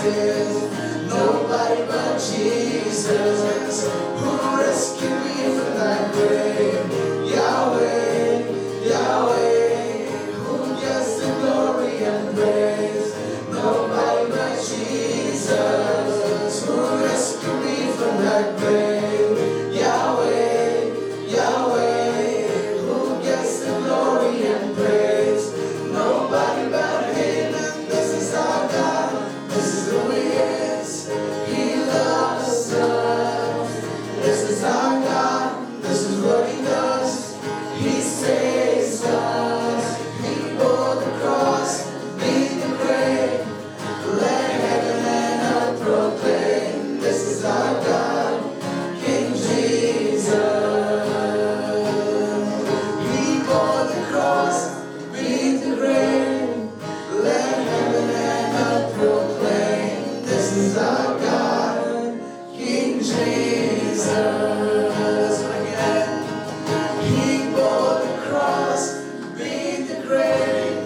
faces. Nobody but Jesus, who rescued me from that grave. Yahweh, Yahweh, who gets the glory and praise. Nobody but Jesus, who rescued me from that grave. Yahweh, Yahweh, who gets the glory and praise. Nobody but Him, and this is our God. This is who He is. He loves us. This is our God. This is what He does. He saves us. He bore the cross, beat the grave. Let heaven and earth proclaim. This is our God, King Jesus. He bore the cross, beat the grave. Let heaven and earth proclaim. This is our God, King Jesus. Again. He bore the cross, beat the grave.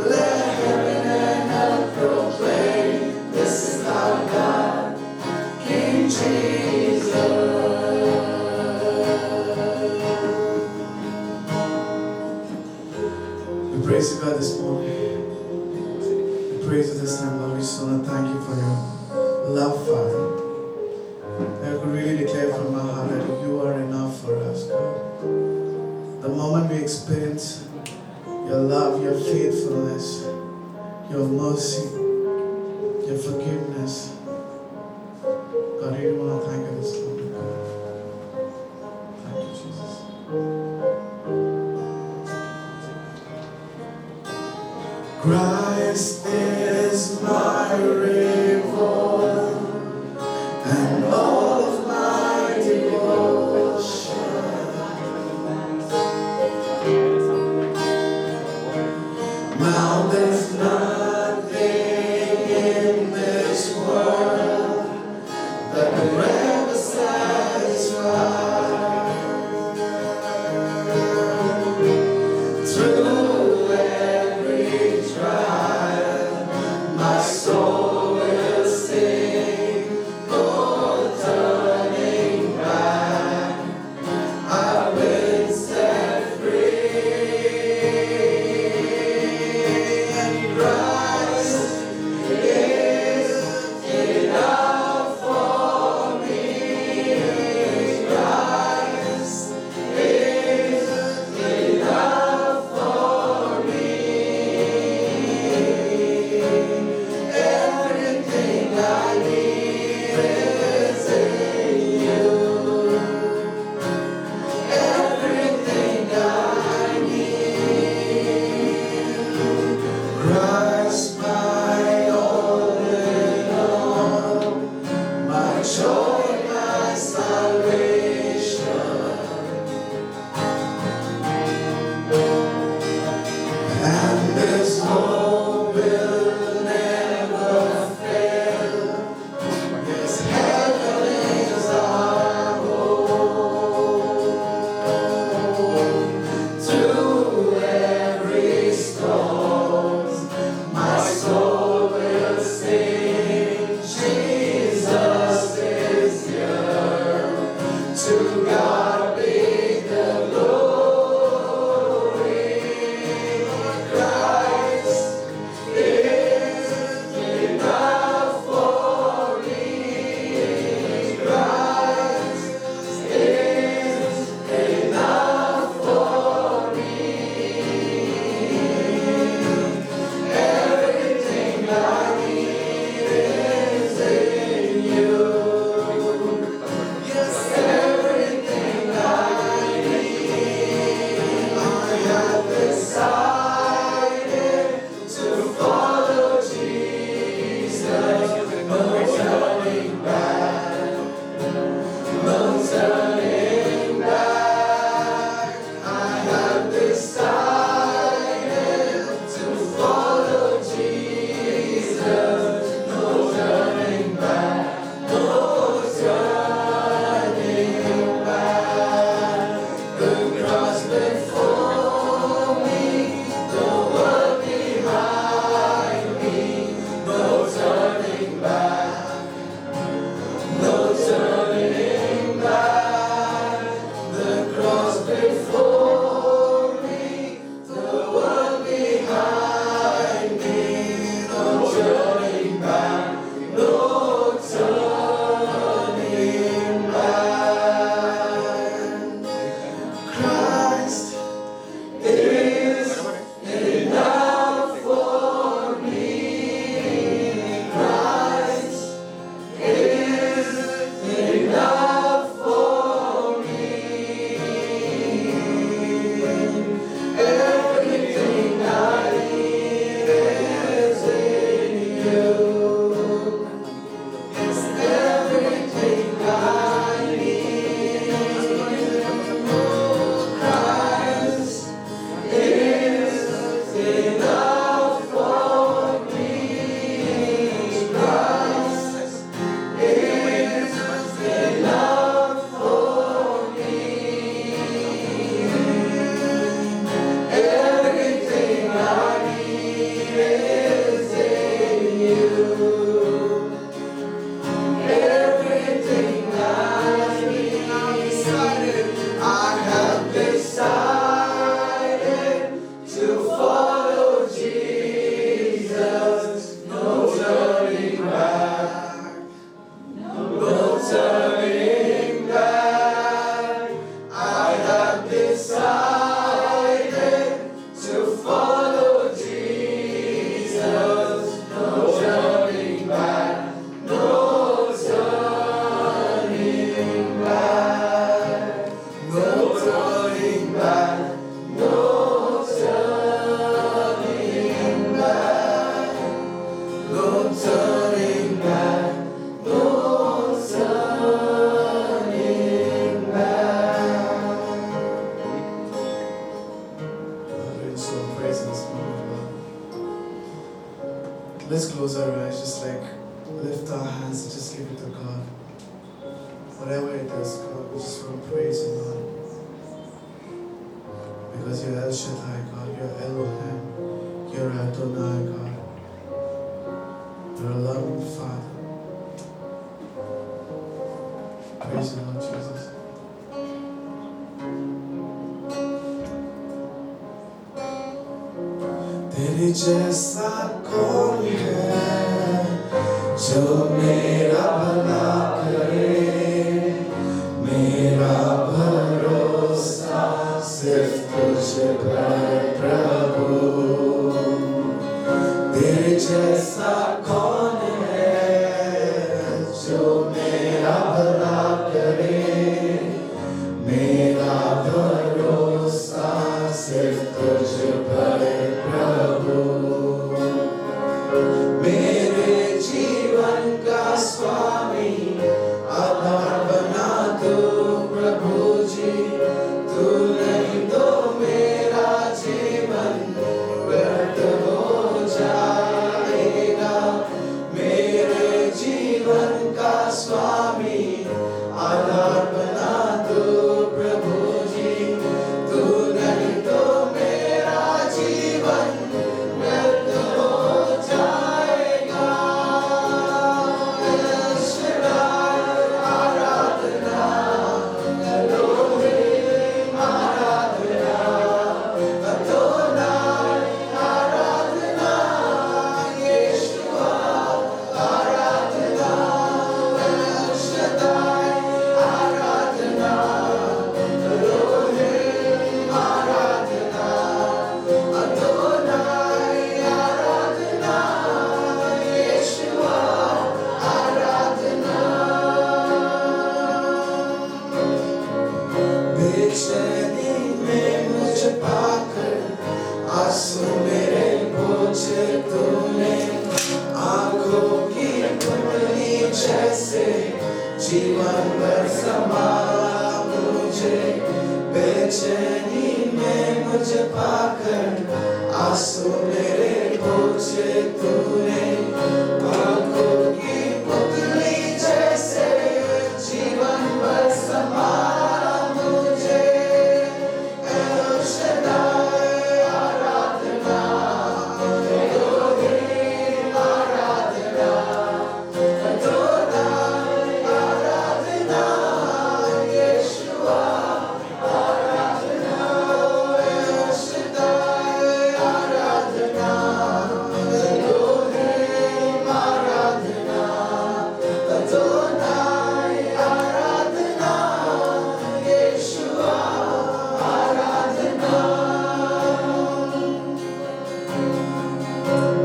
Let heaven and earth proclaim. This is our God, King Jesus. We praise you, God, this morning. We praise you this time, Lord. We just want to thank you for your love, Father. I could really declare from my heart that you are enough for us, God. The moment we experience your love, your faithfulness, your mercy, your forgiveness, God, I really want to thank you this morning, God. Thank you, Jesus. Christ is my reward and all of my devotion. Now there's nothing in this world that will ever satisfy. Through every trial, my soul turning back, no turning back. Lord, so praise this moment, Lord. Let's close our eyes, just like lift our hands and just give it to God. Whatever it is, God, we just want to praise you, Lord. Because you're El Shaddai, God, you're Elohim, you're Adonai, God. You're a loving Father. Praise you, Lord Jesus. तेरे जैसा कौन है जो मेरा भला करे, मेरा भरोसा सिर्फ तुझ पर प्रभु। तेरे जैसा कौन है जो मेरा भला करे, मेरा भरोसा सिर्फ तुझ पर प्रभु। मेरे जीवन का स्वामी आधार बना दो प्रभु जी, तू नहीं तो मेरा जीवन व्यर्थ हो जाएगा। मेरे जीवन का स्वामी आधार बना दो प्रभु जी, तू नहीं तो मेरा जीवन व्यर्थ हो जाएगा। El Shaddai, आराधना, Elohim, आराधना, Adonai, आराधना, Yeshua, आराधना, El Shaddai, आराधना, Elohim, आराधना, Adonai, आराधना, Yeshua, आराधना। बेचैनी में मुझे पाकर आंसू मेरे पोंछे तूने, आंखों की पुतली जैसे जीवन भर संभाला मुझे। बेचैनी में मुझे पाकर आंसू मेरे पोंछे तूने, आंखों की पुतली जैसे जीवन भर संभाला मुझे। El Shaddai, आराधना, Elohim, आराधना, Adonai, आराधना, Yeshua, आराधना, El Shaddai, आराधना, Elohim, आराधना, Adonai, आराधना, Yeshua, आराधना।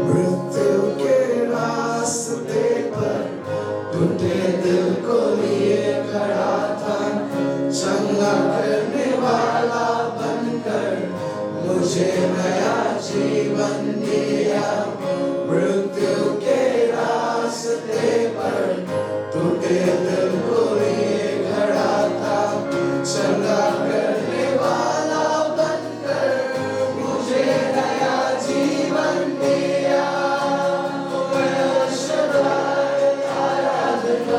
मृत्यु के रास्ते पर टूटे दिल को लिए खड़ा था, चंगा करने वाला बनकर मुझे नया जीवन दिया। मृत्यु के रास्ते पर टूटे दिल को लिए खड़ा था, चंगा करने वाला बनकर मुझे नया जीवन दिया। El Shaddai, Aradhana,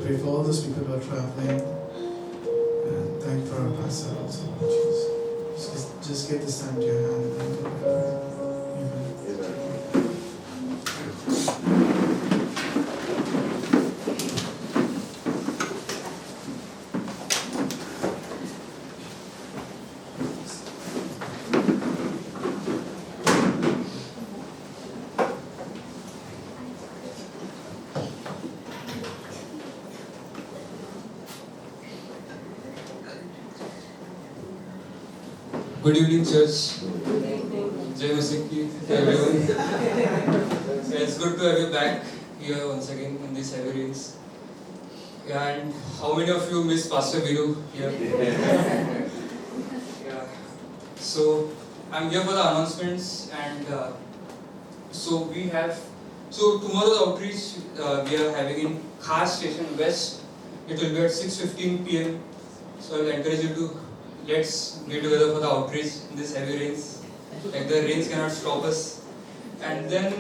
pray for all those people who are traveling, and thank for our pastor also, Lord Jesus. Just get this time to your hand and thank you, Lord. Amen. Good evening, church. Jai Masih ki to everyone. It's good to have you back here once again in these heavy rains. Yeah, and how many of you miss Pastor Viru here? Yeah. So I'm here for the announcements, and so tomorrow's outreach we are having in Khas Station West. It will be at 6:15 p.m. So I'll encourage you to let's get together for the outreach in this heavy rains. Like the rains cannot stop us. And then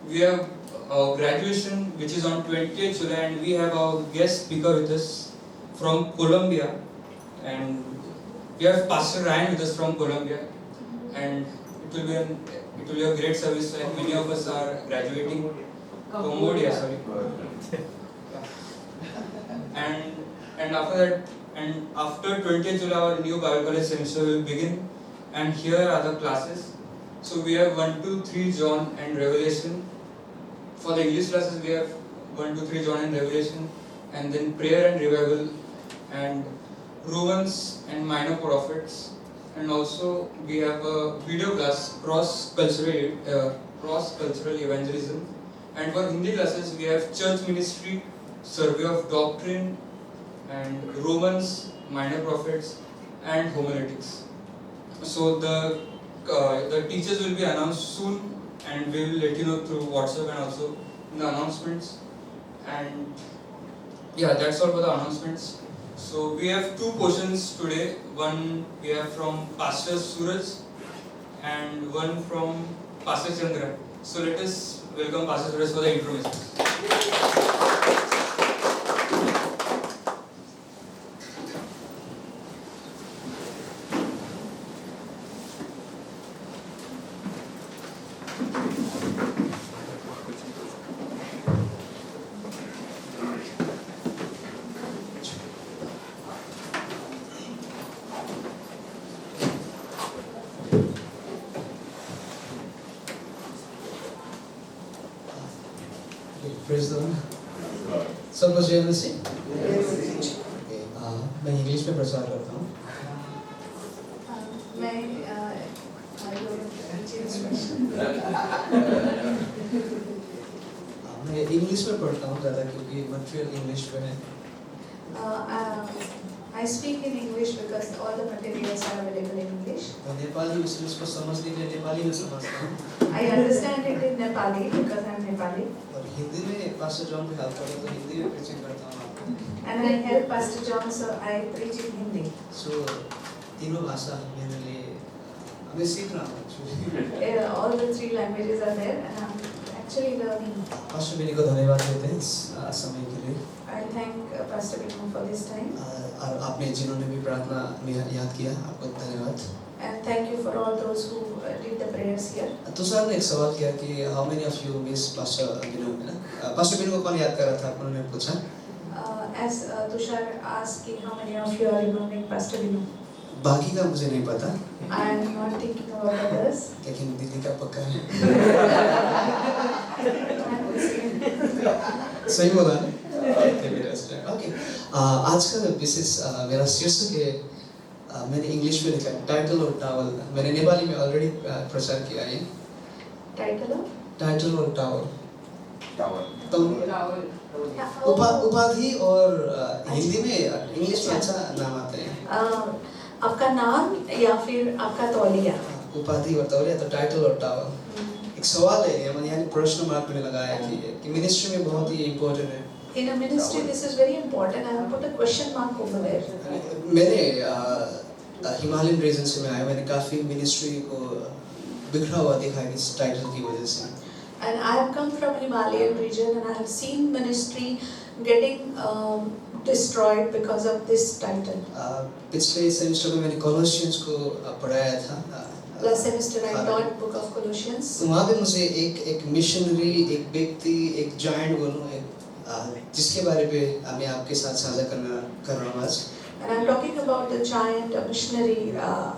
we have our graduation, which is on 20th July, and we have our guest speaker with us from Colombia, and we have Pastor Ryan with us from Colombia, and it will be a great service. Like many of us are graduating. Cambodia, sorry. And after that. And after 20th July, our new Bible college semester will begin. And here are the classes. So we have 1, 2, 3 John and Revelation. For the English classes, we have 1, 2, 3 John and Revelation. And then prayer and revival. And Romans and minor prophets. And also we have a video class, cross-cultural evangelism. And for Hindi classes, we have church ministry, survey of doctrine, and Romans, minor prophets, and homiletics. So the teachers will be announced soon, and we will let you know through WhatsApp and also in the announcements. And yeah, that's all for the announcements. So we have 2 portions today. One we have from Pastor Suraj and one from Pastor Chandra. So let us welcome Pastor Suraj for the introduction. Praise the Lord. सब कुछ जय मसीह। मैं English में प्रचार करता हूँ। मैं English में पढ़ता हूँ ज़्यादा क्योंकि मटेरियल इंग्लिश पे है। I speak in English because all the materials are available in English. Nepali इसलिए उसको समझने के लिए नेपाली में समझता हूँ। I understand it in Nepali because I am Nepali. और हिंदी में पास्टर जॉन को हेल्प करता हूँ तो हिंदी में प्रीचिंग करता हूँ आपको। And I help Pastor John, so I preach in Hindi. So तीनों भाषा मेरे लिए मैं सीख रहा हूँ। All the 3 languages are there, and I'm actually learning. Pastor Vini को धन्यवाद देते हैं इस समय के लिए। I thank Pastor Vinu for this time. और आपने जिन्होंने भी प्रार्थना में याद किया आपको धन्यवाद। And thank you for all those who did the prayers here. Tushar ने एक सवाल किया कि how many of you miss pastor Vinu है ना? पास्टर विनु को कौन याद कर रहा था? उन्होंने पूछा। As Tushar asked, how many of you are remembering Pastor Vinu? बाकी का मुझे नहीं पता। I am not thinking about others. लेकिन दीदी का पक्का है। सही बोला ना? ओके। आज का विशेष मेरा शीर्षक है मैंने इंग्लिश में लिखा है टाइटल और टावल। मैंने नेपाली में ऑलरेडी प्रचार किया है। टाइटल और टावल। उपाधि और हिंदी में इंग्लिश में अच्छा नाम आते हैं। आपका नाम या फिर आपका तौलिया? उपाधि और तौलिया तो टाइटल और टावल। एक सवाल है मैंने यानी प्रश्न मार्क में लगाया कि मिनिस्ट्री में बहुत ही इम्पोर्टेंट है। In a ministry, this is very important. I have put a question mark over there. मैंने हिमालयन रीजन से मैं आया, मैंने काफी मिनिस्ट्री को बिखरा हुआ देखा है इस टाइटल की वजह से। And I have come from Himalayan region and I have seen ministry getting destroyed because of this title. पिछले सेमेस्टर में मैंने कॉलोसियंस को पढ़ाया था। Last semester I taught book of Colossians. तो वहाँ पे मुझे एक मिशनरी, एक व्यक्ति, एक जायंट बोलूँ, जिसके बारे में मैं आपके साथ साझा कर रहा हूँ आज। And I'm talking about the giant, a missionary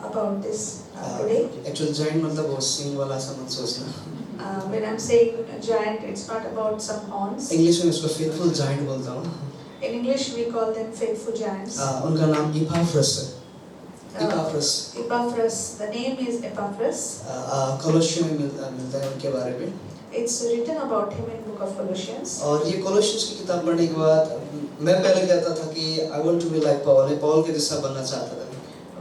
about this today. Actually giant मतलब वो सिंग वाला सा मत सोचना। When I'm saying giant, it's not about some horns. English में उसको फेथफुल जायंट बोलता हूँ। In English we call them faithful giants. उनका नाम इपाफ्रस है। इपाफ्रस। Epaphras. The name is Epaphras. कॉलोसियन में मिलता है उनके बारे में। It's written about him in book of Colossians. और ये कॉलोसियंस की किताब पढ़ने के बाद मैं पहले कहता था कि I want to be like Paul, मैं पॉल के जैसा बनना चाहता था।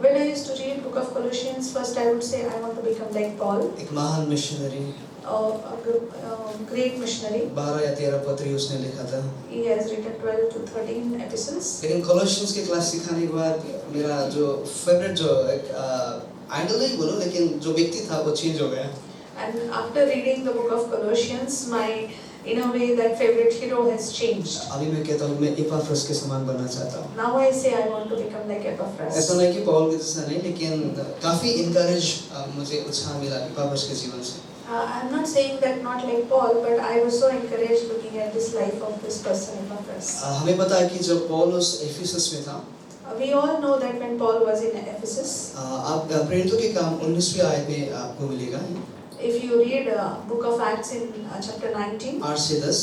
When I used to read book of Colossians, first I would say I want to become like Paul. एक महान मिशनरी, a great missionary. 12 या 13 पत्री उसने लिखा था। He has written 12 to 13 epistles. लेकिन कॉलोसियंस की क्लास सिखाने के बाद मेरा जो फेवरेट जो एक आइडल नहीं बोलो लेकिन जो व्यक्ति था वो चेंज हो गया। And after reading the book of Colossians, in a way that favorite hero has changed. अभी मैं कहता हूँ मैं इपाफ्रस के समान बनना चाहता हूँ। Now I say I want to become like Epaphras. ऐसा नहीं कि पॉल के जैसा नहीं, लेकिन काफी इनकरेज मुझे उत्साह मिला इपाफ्रस के जीवन से। I'm not saying that not like Paul, but I was so encouraged looking at this life of this person, Epaphras. हमें पता है कि जब पॉल उस एफिसस में था, We all know that when Paul was in Ephesus, आप प्रेरितों के काम 19वीं आयत में आपको मिलेगा। if you read book of Acts in chapter 19, 8 से 10,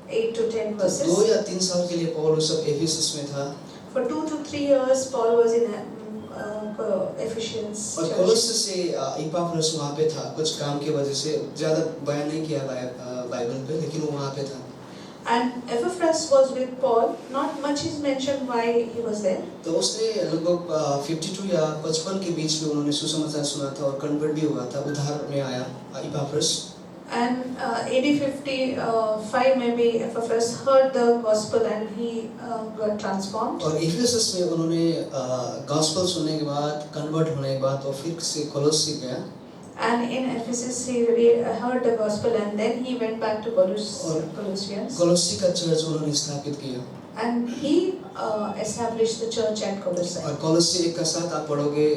8 to 10 2 verses, या 3 साल के लिए पॉल उस एफिसस में था। for 2 to 3 years Paul was in Ephesians और church. कोलोसे से इपाफ्रस वहाँ पे था, कुछ काम की वजह से ज़्यादा बयान नहीं किया बाइबल पे, लेकिन वो वहाँ पे था। And Epaphras was with Paul. Not much is mentioned why he was there. तो उसने लगभग 52 या 55 के बीच में उन्होंने सुसमाचार सुना था और कन्वर्ट भी हुआ था, उद्धार में आया इपाफ्रस। And AD 55 maybe Epaphras heard the gospel and he got transformed. और इफिसस में उन्होंने गॉस्पेल सुनने के बाद, कन्वर्ट होने के बाद वो फिर से कोलोसी गया। And in Ephesus he heard the gospel and then he went back to Colossians. कोलोसी का चर्च उन्होंने स्थापित किया। And he established the church at Colossae. और कोलोसी 1 का 7 आप पढ़ोगे,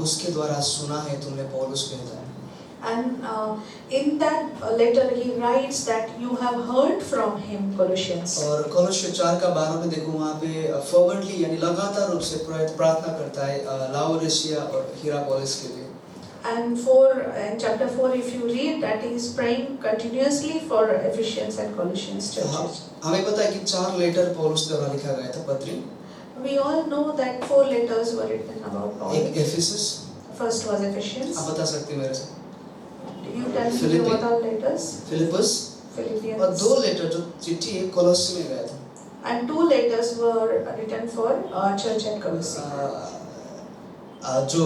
उसके द्वारा सुना है तुमने, पौलुस कहता है। And in that letter he writes that you have heard from him, Colossians. और कोलोसी 4 का 12 में देखो वहाँ पे fervently यानी लगातार रूप से प्रार्थना करता है लाओडिसिया और हिरापोलिस के लिए। And in chapter 4 if you read that he is praying continuously for Ephesians and Colossians churches. हमें पता है कि 4 लेटर पौलुस द्वारा लिखा गया था पत्री। We all know that 4 letters were written about Paul. एक एफिसस, First was Ephesians. आप बता सकते हैं मेरे से? You tell me Philippi. what are letters? Philip's, और Philippians. 2 लेटर जो चिट्ठी है कोलोसी में गया था। And 2 letters were written for church at Colossae. जो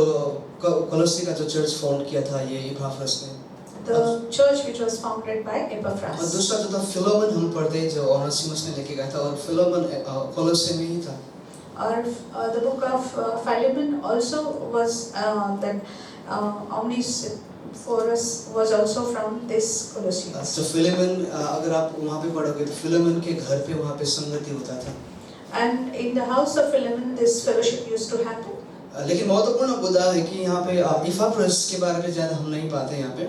कोलोसी का जो चर्च फाउंड किया था ये इपाफ्रस ने। The church which was founded by और Epaphras. दूसरा जो था फिलोमन हम पढ़ते हैं जो ओनेसिमस ने लेके गया था, और फिलोमन कोलोसी में ही था। Or the book of Philemon also was that Onesiphorus was also from this Colossians. तो फिलोमन अगर आप वहाँ पे पढ़ोगे तो फिलोमन के घर पे वहाँ पे संगति होता था। And in the house of Philemon this fellowship used to happen. लेकिन महत्वपूर्ण मुद्दा है कि यहाँ पे इपाफ्रस के बारे में ज़्यादा हम नहीं पाते यहाँ पे।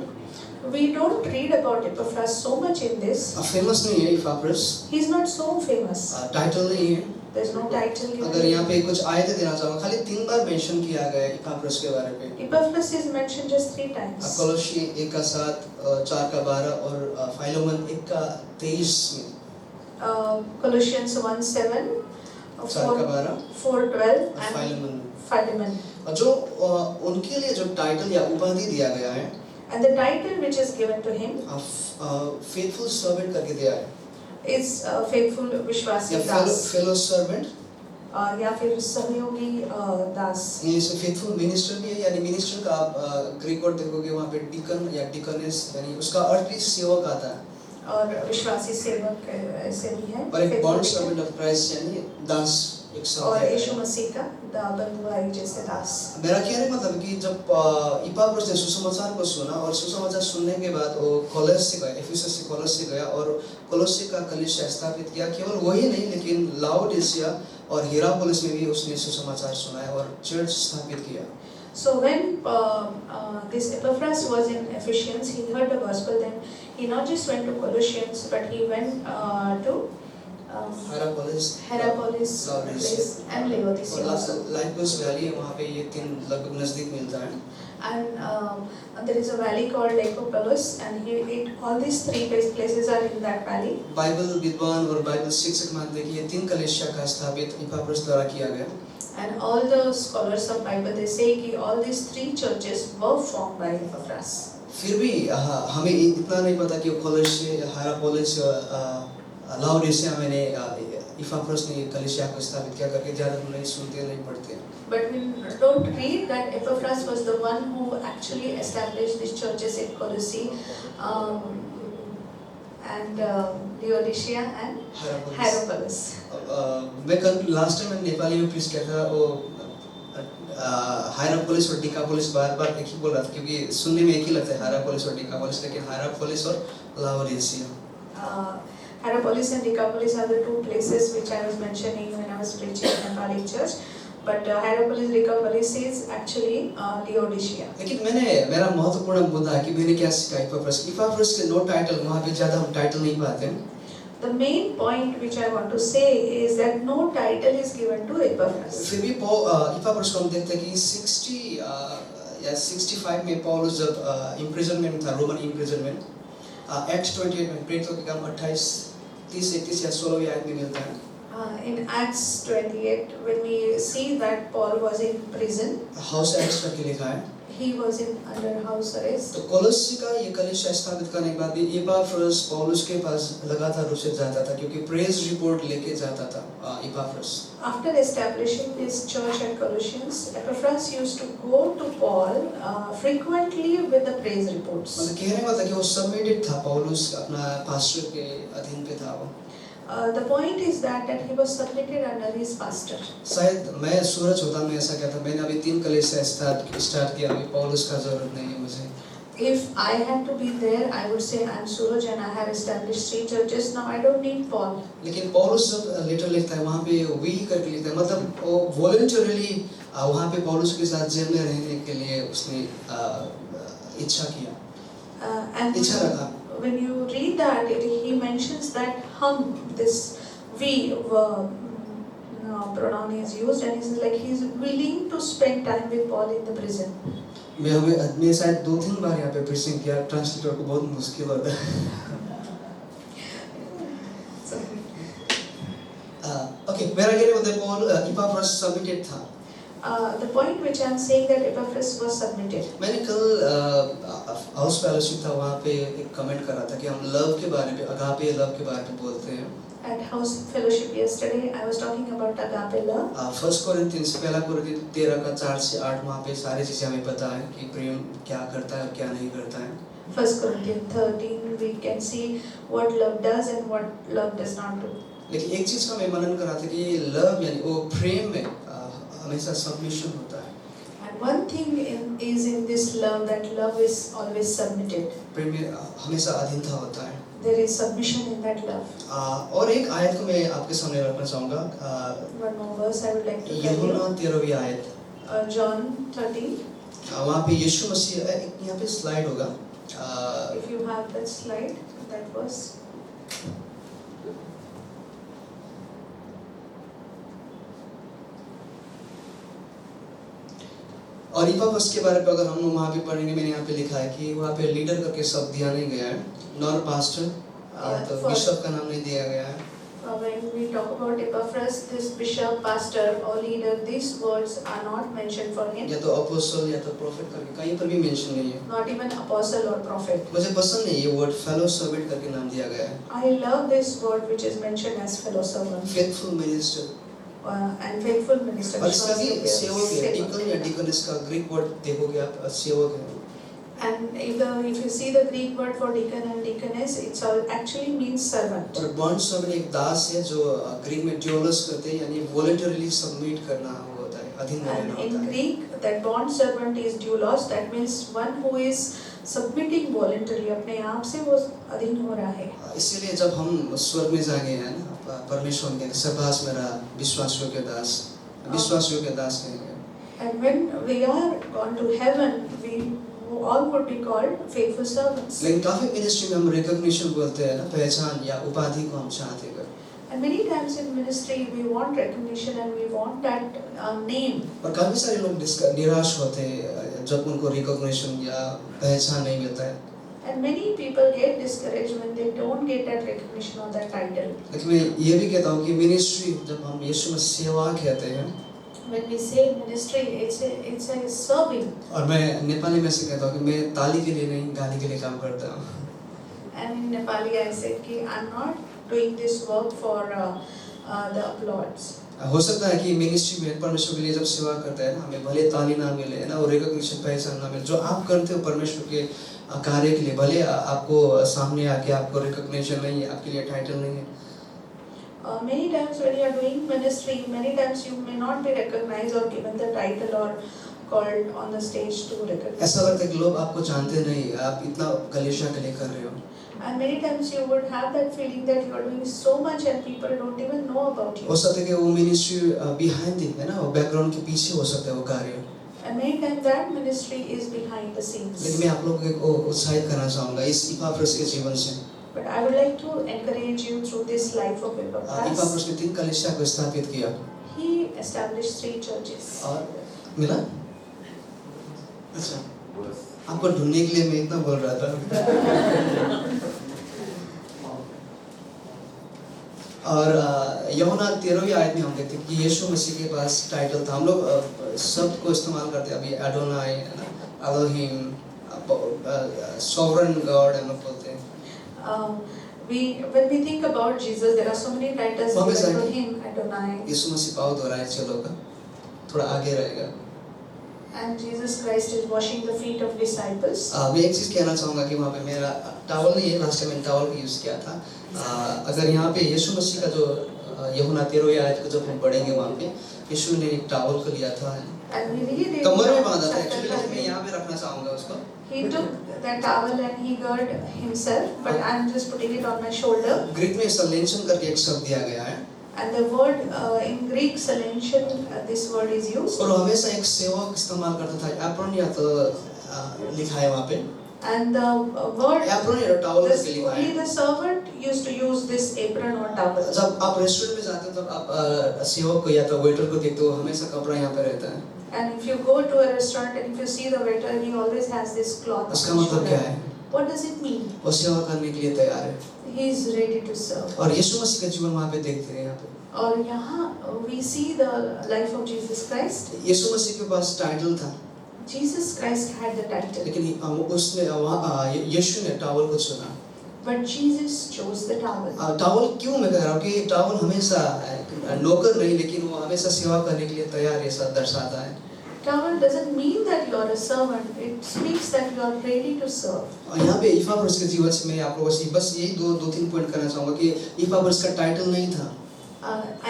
We don't read about Epaphras so much in this. Famous नहीं है इपाफ्रस, He's not so famous. Title नहीं है। There's no title अगर given. यहाँ पे कुछ आयतें देना चाहूँगा, खाली 3 बार मेंशन किया गया है इपाफ्रस के बारे में। Epaphras is mentioned just 3 times. कोलोसी 1 का 7, 4 का 12 और फिलोमन 1 का 23 में। Colossians 1:7, 4 का 12 4:12 and फिलोमन। Philemon. जो उनके लिए जो टाइटल या उपाधि दिया गया है, And the title which is given to him faithful servant करके दिया है, is faithful विश्वासी या दास, फेलो सर्वेंट, या फिर सहयोगी दास. इंग्लिश में फेथफुल मिनिस्टर भी है, यानी मिनिस्टर का आप ग्रीक वर्ड देखोगे वहाँ पे डिकन या डिकनेस, यानी उसका अर्थ भी सेवक आता है। और विश्वासी सेवक ऐसे भी है. और एक बॉन्ड सर्वेंट ऑफ क्राइस्ट यानी दास एक और शब्द यीशु है। मसीह का बंधुआई जैसे दास। मेरा कहने का मतलब कि जब इपाफ्रोस ने सुसमाचार को सुना और सुसमाचार सुनने के बाद वो कोलोस से गया, एफिसस से कोलोस से गया और कोलोसे का कलीसिया स्थापित किया। केवल वही नहीं लेकिन लाओडिसिया और हिरापोलिस में भी उसने सुसमाचार सुनाया और चर्च स्थापित किया। So when this Epaphras was in Ephesians, he heard the gospel. Then he not just went to Colossians, but he went to हिरापोलिस, Hierapolis Laodicea place and Laodicea also. और लाइकोस वैली है, वहाँ पे ये तीन लगभग नजदीक मिलता है। And there is a valley called Lycopolis, and all these three places are in that valley. Bible विद्वान और बाइबल शिक्षक मानते हैं कि ये तीन कलीसिया का स्थापित इपाफ्रोस द्वारा किया गया। And all the scholars of Bible, they say कि all these three churches were formed by Epaphras. फिर भी हमें इतना नहीं पता कि कोलोसे, हिरापोलिस, लाओडिसिया में इपाफ्रोस ने कलीसिया को स्थापित किया करके ज़्यादा हम नहीं सुनते नहीं पढ़ते। But we don't read that Epaphras was the one who actually established these churches in Colossae and Laodicea and Hierapolis. मैं कल लास्ट टाइम मैंने नेपाली में प्रीच किया था, वो हिरापोलिस और डिकापोलिस बार-बार एक ही बोल रहा था क्योंकि सुनने में एक ही लगता है हिरापोलिस और डिकापोलिस, लेकिन हिरापोलिस और लाओडिसिया। Hierapolis and Decapolis are the two places which I was mentioning when I was preaching in Nepali church. But Hierapolis, Decapolis is actually Laodicea. लेकिन मेरा महत्वपूर्ण मुद्दा है कि मैंने क्या सीखा इपाफ्रोस के नो टाइटल, वहाँ पे ज़्यादा हम टाइटल नहीं पाते हैं। The main point which I want to say is that no title is given to Epaphras. फिर भी इपाफ्रोस को हम देखते हैं कि 60 या 65 में पौलुस जब इम्प्रिजनमेंट था, रोमन इम्प्रिजनमेंट, एक्ट 28 में प्रेरितों के काम 28, 30, 31 या 16 आयत में मिलता है। In Acts 28, when we see that Paul was in prison, house arrest करके लिखा है। he was under house arrest. तो कोलोसी का ये कलीसिया स्थापित करने के बाद भी इपाफ्रोस पौलुस के पास लगातार रूप से जाता था क्योंकि प्रेज रिपोर्ट लेके जाता था इपाफ्रोस। After establishing this church at Colossians, Epaphras used to go to Paul frequently with the praise reports. मतलब कहने वाला था कि वो सबमिटेड था, पौलुस अपना पास्टर के अधीन पे था वो। The point is that he was submitted under his pastor. शायद मैं सूरज होता मैं ऐसा कहता, मैंने अभी 3 कलीसिया स्टार्ट किया, अभी पौलुस का जरूरत नहीं है मुझे। If I had to be there, I would say I'm Suraj and I have established 3 churches. Now I don't need Paul. लेकिन पौलुस जब लेटर लिखता है वहाँ पे वी करके लिखता है, मतलब वो वॉलंटरीली वहाँ पे पौलुस के साथ जेल में रहने के लिए उसने इच्छा किया, And इच्छा रखा। when you read that, he mentions that this we pronoun is used, and he's like he's willing to spend time with Paul in the prison. मैं शायद 2-3 बार यहाँ पे प्रीचिंग किया, ट्रांसलेटर को बहुत मुश्किल होता है। ओके, मेरा कहने मतलब पौल इपाफ्रोस सबमिटेड था। The point which I'm saying that Epaphras was submitted. मैंने कल हाउस फेलोशिप था, वहाँ पे एक कमेंट करा था कि हम लव के बारे में, अगापे लव के बारे में बोलते हैं। At house fellowship yesterday, I was talking about agape love. 1 कोरिन्थियंस 13 का 4 से 8 वहाँ पे सारी चीजें हमें पता है कि प्रेम क्या करता है और क्या नहीं करता है। 1 Corinthians 13, we can see what love does and what love does not do. लेकिन एक चीज का मैं मनन करा था कि लव यानी वो प्रेम में हमेशा सबमिशन होता है। And one thing is in this love, that love is always submitted. प्रेम में हमेशा अधीनता होता है। There is submission in that love. और एक आयत को मैं आपके सामने रखना चाहूँगा। One more verse I would like to tell यूहन्ना you. 13वीं आयत। John 13. वहाँ पे यीशु मसीह, यहाँ पे स्लाइड होगा। If you have that slide, that verse. और इपाफ्रोस के बारे में अगर हम वहाँ पे पढ़ेंगे, मैंने यहाँ पे लिखा है कि वहाँ पे लीडर करके शब्द दिया नहीं गया है, नॉर पास्टर, तो बिशप का नाम नहीं दिया गया है। When we talk about Epaphras, this bishop, pastor or leader, these words are not mentioned for him. या तो अपोस्टल या तो प्रोफेट करके कहीं पर भी मेंशन नहीं है। Not even apostle or prophet. मुझे पसंद नहीं ये वर्ड फेलो सर्वेंट करके नाम दिया गया है। I love this word which is mentioned as fellow servant. Faithful minister. And faithful minister. और इसका भी सेवक है, डिकन या डिकनेस का ग्रीक वर्ड देखोगे आप, सेवक है। And if you see the Greek word for deacon and deaconess, it actually means servant. और बॉन्ड सर्वेंट एक दास है जो ग्रीक में ड्यूलस करते हैं, यानी वॉलंटरीली सबमिट करना होता है, अधीन में And रहना in होता है। Greek, that bond servant is doulos. That means one who is submitting voluntarily. अपने आप से वो अधीन हो रहा है। इसीलिए जब हम स्वर्ग में जाएंगे है ना, परमेश्वर के सरदास मेरा विश्वास योग्य दास कहेंगे। And when we are gone to heaven, we all would be called faithful servants. लेकिन काफी मिनिस्ट्री में हम रिकॉग्निशन बोलते हैं ना, पहचान या उपाधि को हम चाहते हैं। And many times in ministry, we want recognition and we want that name. और काफी सारे लोग निराश होते हैं जब उनको रिकॉग्निशन या पहचान नहीं मिलता है। And many people get discouraged when they don't get that recognition or that title. लेकिन मैं ये भी कहता हूँ कि मिनिस्ट्री जब हम यीशु में सेवा कहते हैं, When we say ministry, it's a serving. और मैं नेपाली में से कहता हूँ कि मैं ताली के लिए नहीं गाली के लिए काम करता हूँ। And in Nepali, I said कि I'm not doing this work for the applause. हो सकता है कि मिनिस्ट्री में परमेश्वर के लिए जब सेवा करते हैं ना, हमें भले ताली ना मिले है ना, और रिकॉग्निशन पहचान ना मिले, जो आप करते हो परमेश्वर के कार्य के लिए, भले आपको सामने आके आपको रिकॉग्निशन नहीं है, आपके लिए टाइटल नहीं है। Many times when you are doing ministry, many times you may not be recognized or given the title or called on the stage to recognize. ऐसा लगता है कि लोग आपको जानते नहीं, आप इतना कलीसिया के लिए कर रहे हो। And many times you would have that feeling that you are doing so much and people don't even know about you. हो सकता है कि वो मिनिस्ट्री बिहाइंड द है ना, वो बैकग्राउंड के पीछे हो सकता है वो कार्य। And many times that ministry is behind the scenes. लेकिन मैं आप लोगों को उत्साहित करना चाहूँगा इस इपाफ्रस के जीवन से। But I would like to encourage you through this life of Epaphras. इपाफ्रस ने 3 कलीसिया को स्थापित किया। He established 3 churches. और मिला? अच्छा, आपको ढूंढने के लिए मैं इतना बोल रहा था। और यूहन्ना 13वीं आयत में हम देखते हैं कि यीशु मसीह के पास टाइटल था। हम लोग शब्द को इस्तेमाल करते हैं अभी, एडोनाई है ना, एलोहिम, सॉवरेन गॉड हम लोग बोलते हैं। When we think about Jesus, there are so many titles given to him. Adonai. यीशु मसीह पाँव धो रहा है चलो का, थोड़ा आगे रहेगा। And Jesus Christ is washing the feet of disciples. मैं एक चीज़ कहना चाहूँगा कि वहाँ पे मेरा टॉवल नहीं है, लास्ट टाइम मैंने टॉवल का यूज़ किया था। अगर यहाँ पे यीशु मसीह का जो यूहन्ना 13वीं आयत को जब हम पढ़ेंगे, वहाँ पे यीशु ने एक टॉवल को लिया था, And we read it. कमर में बांधा था एक्चुअली, लेकिन मैं यहाँ पे रखना चाहूँगा उसको। He took that towel and he girded himself, but I'm just putting it on my shoulder. Greek में सलेंशन करके एक शब्द दिया गया है। And the word in Greek salention, this word is used. और हमेशा एक सेवक इस्तेमाल करता था, एप्रन या तो लिखा है वहाँ पे। And the word, एप्रन या टॉवल के लिखा है। only the servant used to use this apron or towel. जब आप रेस्टोरेंट में जाते हो तब आप सेवक को या तो वेटर को देखते हो, हमेशा कपड़ा यहाँ पे रहता है। And if you go to a restaurant and if you see the waiter, he always has this cloth. उसका मतलब क्या है? What does it mean? वो सेवा करने के लिए तैयार है। He is ready to serve. और यीशु मसीह का जीवन वहाँ पे देखते हैं यहाँ पे। और यहाँ we see the life of Jesus Christ. यीशु मसीह के पास टाइटल था, Jesus Christ had the title, लेकिन उसने यीशु ने टॉवल को चुना। but Jesus chose the towel. Towel क्यों मैं कह रहा हूँ कि टॉवल हमेशा नौकर नहीं, लेकिन वो हमेशा सेवा करने के लिए तैयार है, ऐसा दर्शाता है। Towel doesn't mean that you are a servant. It speaks that you are ready to serve. और यहाँ पे इपाफ्रस के जीवन से मैं आप लोगों से बस यही दो तीन पॉइंट करना चाहूँगा कि इपाफ्रस का टाइटल नहीं था।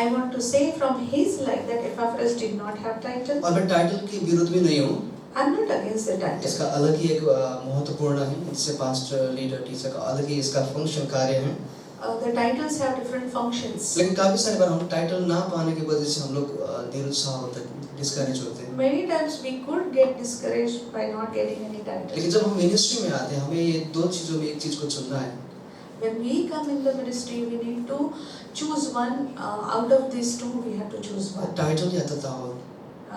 I want to say from his life that Epaphras did not have title. और मैं टाइटल के विरुद्ध भी नहीं हूँ। I'm not against the title. इसका अलग ही एक महत्वपूर्ण है, इससे पास्टर, लीडर, टीचर का अलग ही इसका फंक्शन कार्य है। The titles have different functions. लेकिन काफी सारी बार हम टाइटल ना पाने की वजह से हम लोग निरुत्साह होते हैं, डिस्करेज होते हैं। Many times we could get discouraged by not getting any title. लेकिन जब हम मिनिस्ट्री में आते हैं, हमें ये 2 चीजों में एक चीज को चुनना है। When we come in the ministry, we need to choose one. Out of these 2, we have to choose one. Title या तो towel.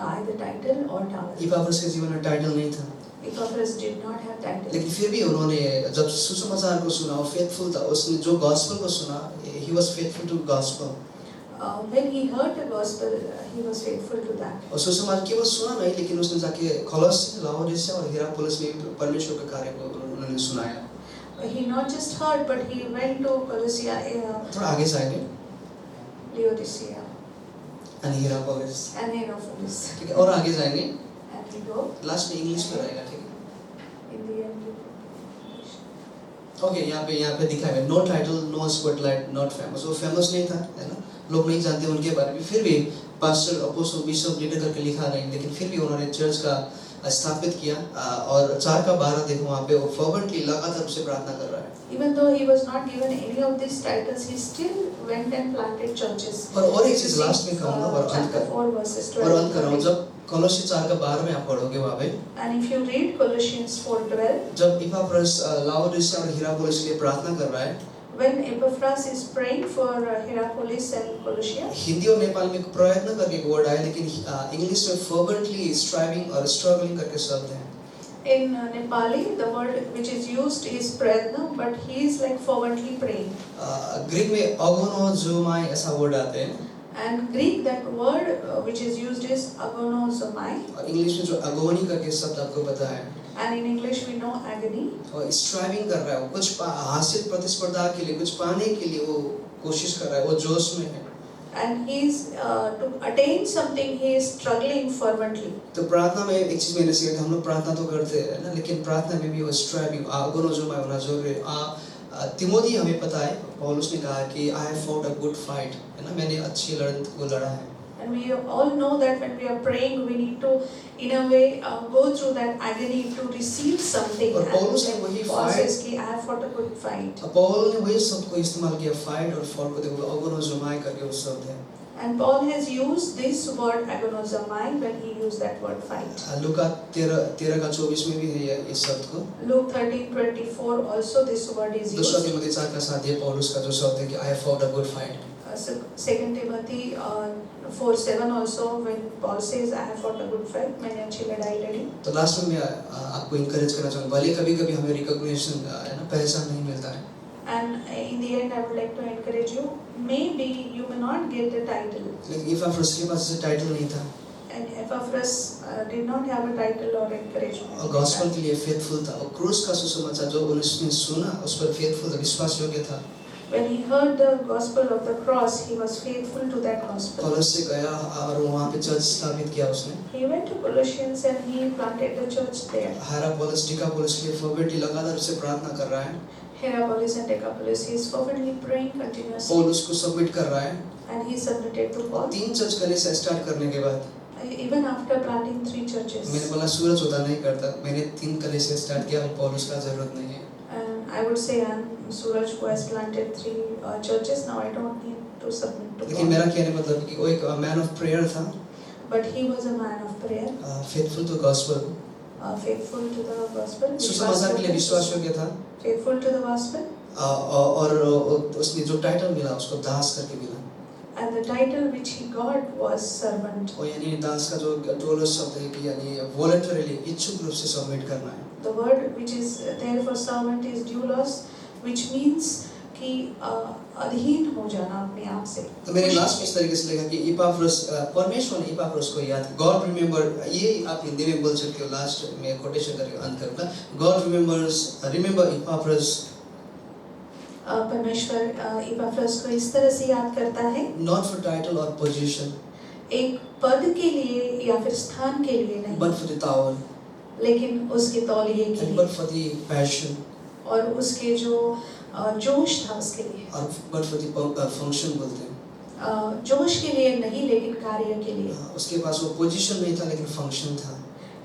Either title or towel. इपाफ्रस के जीवन में टाइटल नहीं था, Epaphras did not have title. लेकिन फिर भी उन्होंने जब सुसमाचार को सुना और फेथफुल था, उसने जो गॉस्पेल को सुना, he was faithful to gospel। When he heard the gospel, he was faithful to that. और सुसमाचार केवल सुना नहीं, लेकिन उसने जाके कोलोसी, लाओडिसिया और हिरापोलिस में परमेश्वर के कार्य को उन्होंने सुनाया। He not just heard, but he went to Colossia, थोड़ा आगे जाएंगे, Laodicea, and हिरापोलिस, and Hierapolis. ठीक है, और आगे जाएंगे, And we go. लास्ट में इंग्लिश में रहेगा, ठीक है। in the end. ओके यहाँ पे दिखा है no title no spotlight not famous, वो फेमस नहीं था, है ना, लोग नहीं जानते उनके बारे में, फिर भी पास्टर अपोस्टल बिशप लीडर करके लिखा नहीं, लेकिन फिर भी उन्होंने चर्च का स्थापित किया और 4:12 देखो वहाँ पे वो फर्वेंटली लगातार उससे प्रार्थना कर रहा है। Even though he was not given any of these titles, he still went and planted churches. और एक चीज लास्ट में कहूँगा और अंत Chapter 4 verses 12. कर रहा हूँ, जब कोलोसी 4:12 में आप पढ़ोगे वहाँ पे, And if you read Colossians 4:12, जब इपाफ्रस लाओदिसिया और हिरापोलिस के लिए प्रार्थना कर रहा है, when Epaphras is praying for Hierapolis and Colossia, Hindi और नेपाल में प्रयत्न करके एक वर्ड आया, लेकिन इंग्लिश में फर्वेंटली स्ट्राइविंग और स्ट्रगलिंग करके शब्द है। in Nepali the word which is used is prayerna, but he is like fervently praying. Greek में अगोनोजोमाई ऐसा वर्ड आते हैं, And Greek that word which is used is agonosomai, और इंग्लिश में जो अगोनी करके शब्द आपको पता है, and in English we know agony. और स्ट्राइविंग कर रहा है, वो कुछ हासिल प्रतिस्पर्धा के लिए, कुछ पाने के लिए वो कोशिश कर रहा है, वो जोश में है। And he is to attain something, he is struggling fervently. तो प्रार्थना में एक चीज मैंने सीखा, हम लोग प्रार्थना तो करते हैं ना, लेकिन प्रार्थना में भी वो स्ट्राइविंग अगोनोजोमाई होना जरूरी है। तिमोथी हमें पता है, पौलुस ने कहा कि I have fought a good fight, है ना, मैंने अच्छी लड़ाई को लड़ा है। And we all know that when we are praying, we need to, in a way, go through that agony to receive something. और And पौलुस ने वही Paul fight- says कि I have fought a good fight. Paul ने वही शब्द को इस्तेमाल किया, फाइट और फॉट को, देखो अगोनोजोमाई करके वो शब्द है। And Paul has used this word agonosomai when he used that word fight. लूका 13:24 में भी है ये इस शब्द को। Luke 13:24 also this word is दूसरा used. तिमोथी 4 पौलुस का जो शब्द है कि I have fought a good fight. So 2 Timothy 4:7 also when Paul says I have fought a good fight, मैंने अच्छी लड़ाई लड़ी. तो लास्ट में मैं आपको इनकरेज करना चाहूँगा, भले कभी-कभी हमें रिकॉग्निशन है ना, पहचान नहीं मिलता है, And in the end I would like to encourage you, maybe you may not get the title. लेकिन इपाफ्रस के पास ऐसा टाइटल नहीं था, And Epaphras did not have a title or encouragement. और गॉस्पेल के लिए फेथफुल था, और क्रूस का सुसमाचार जो उसने सुना उस पर फेथफुल था, विश्वास योग्य था। When he heard the gospel of the cross, he was faithful to that gospel. पौलुस से गया और वहाँ पे चर्च स्थापित किया उसने। He went to Colossians and he planted the church there. हिरापोलिस डिकापोलिस के लिए फर्वेंटली लगातार उससे प्रार्थना कर रहा है, Hierapolis and Decapolis, he is fervently praying continuously. पौलुस को सबमिट कर रहा है। And he submitted to Paul. 3 church कलीसिया स्टार्ट करने के बाद, Even after planting 3 churches. मैंने बोला सूरज होता नहीं करता, मैंने 3 कलीसिया स्टार्ट किया, पौलुस का जरूरत नहीं है। And I would say I'm Suraj who has planted 3 churches. Now I don't need to submit to लेकिन Paul. मेरा कहने का मतलब कि वो एक मैन ऑफ प्रेयर था, But he was a man of prayer, faithful to gospel, faithful to the gospel. सुसमाचार के लिए विश्वास योग्य था, Faithful to the gospel. और उसने जो टाइटल मिला उसको दास करके मिला, And the title which he got was servant. और यानी दास का जो डोलस शब्द है कि यानी वॉलंटरीली इच्छुक रूप से सबमिट करना है। The word which is there for servant is doulos, which means कि अधीन हो जाना अपने आप से. तो मैंने लास्ट में इस तरीके से लिखा कि इपाफ्रस, परमेश्वर ने इपाफ्रस को याद, गॉड रिमेंबर, ये आप हिंदी में बोल सकते हो, लास्ट में कोटेशन करके अंत करूँगा, गॉड रिमेंबर इपाफ्रस, परमेश्वर इपाफ्रस को इस तरह से याद करता है, नॉट फॉर टाइटल और पोजीशन, एक पद के लिए या फिर स्थान के लिए नहीं, बट फॉर द टावर, लेकिन उसके तौलिए के एंड लिए बट फॉर द पैशन, और उसके जो जोश था उसके लिए, और बट फॉर द फंक्शन बोलते हैं। जोश के लिए नहीं लेकिन कार्य के लिए. उसके पास वो पोजीशन नहीं था लेकिन फंक्शन था।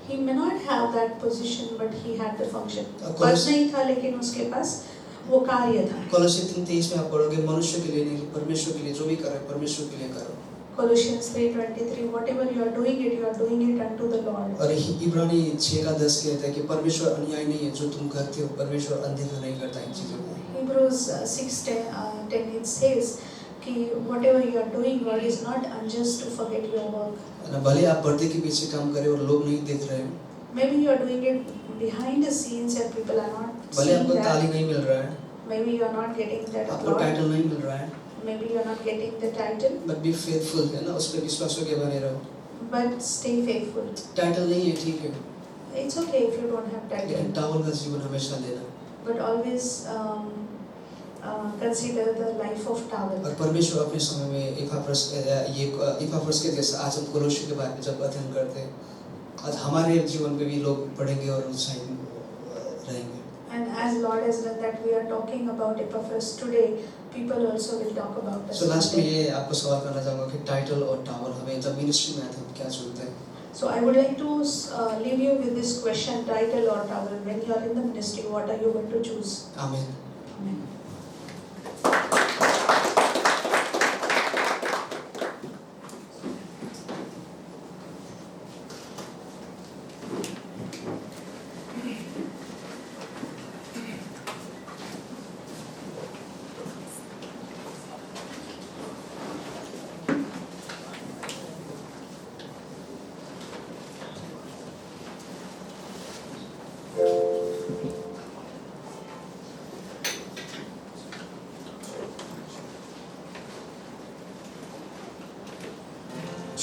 He may not have that position but he had the function. पद कोलोस- नहीं था लेकिन उसके पास वो कार्य था. कोलोसी 3:23 में आप पढ़ोगे, मनुष्य के लिए नहीं, परमेश्वर के लिए, जो भी कर रहे हैं परमेश्वर के लिए करो। Colossians 3:23, whatever you are doing it unto the Lord. और इब्रानी 6:10 कहता है कि परमेश्वर अन्याय नहीं है, जो तुम करते हो परमेश्वर अनदेखा नहीं करता इन चीजों को। Hebrews 6:10 it says कि whatever you are doing, God is not unjust to forget your work. ना भले आप पर्दे के पीछे काम करें और लोग नहीं देख रहे हैं, Maybe you are doing it behind the scenes and people are not भले seeing आपको ताली that. नहीं मिल रहा है, Maybe you are not getting that आपको applaud. टाइटल नहीं मिल रहा है, Maybe you are not getting the title. But be faithful, है ना, उस पर विश्वास करके बने रहो। But stay faithful. टाइटल नहीं है ठीक है, It's okay if you don't have title. लेकिन टावल का जीवन हमेशा लेना, But always consider the life of towel. और परमेश्वर अपने समय में इपाफ्रस के जैसा आज हम कोलोसी के बारे में जब अध्ययन करते हैं, आज हमारे जीवन पे भी लोग पढ़ेंगे और रहेंगे. And as Lord has done that, we are talking about Epaphras today. People also will talk about us. So last में today. ये आपको सवाल करना चाहूँगा कि टाइटल और टावर हमें जब मिनिस्ट्री में आते हैं हम क्या चुनते हैं? So I would like to leave you with this question: title or towel? When you are in the ministry, what are you going to choose? आमीन. Amen.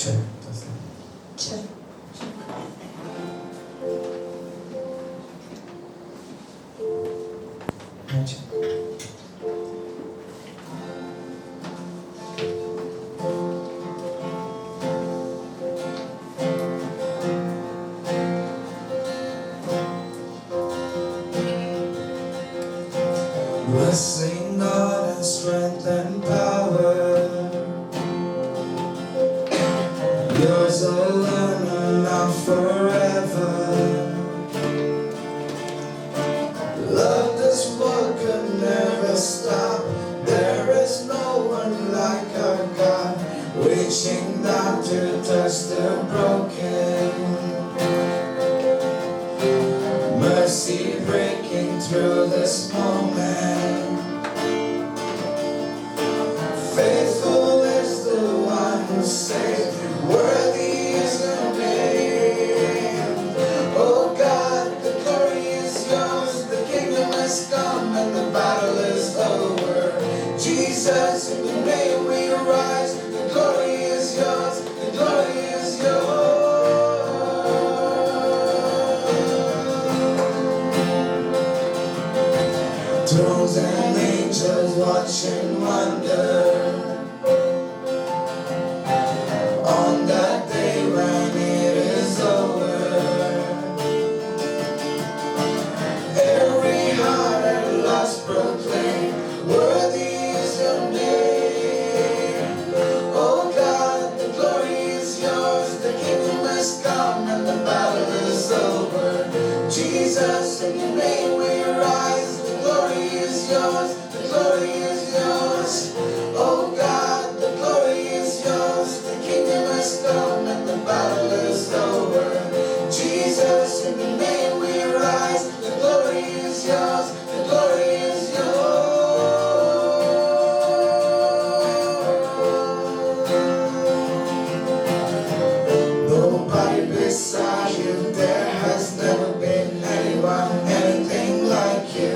Check. That's it. Sure. Check. Blessing, God, and strength and power. Yours alone and now forever. Love this world could never stop. There is no one like our God, reaching down to touch the broken. Mercy breaking through this moment. Faithful is the one who saves. Worthy is your name. Oh God, the glory is yours. The kingdom has come and the battle is over. Jesus, in the name we rise. The glory is yours. The glory is yours. Thrones and angels watch and wonder. On that day when it is over, every heart at last proclaim, worthy is your name. Oh God, the glory is yours. The kingdom has come and the battle is over. Jesus, in your name we rise. The glory is yours. The glory is yours. Oh God, the glory is yours. The kingdom has come and the battle is over. Jesus, in your name we rise. The glory is yours. The glory is yours. Nobody beside you. There has never been anyone, anything like you.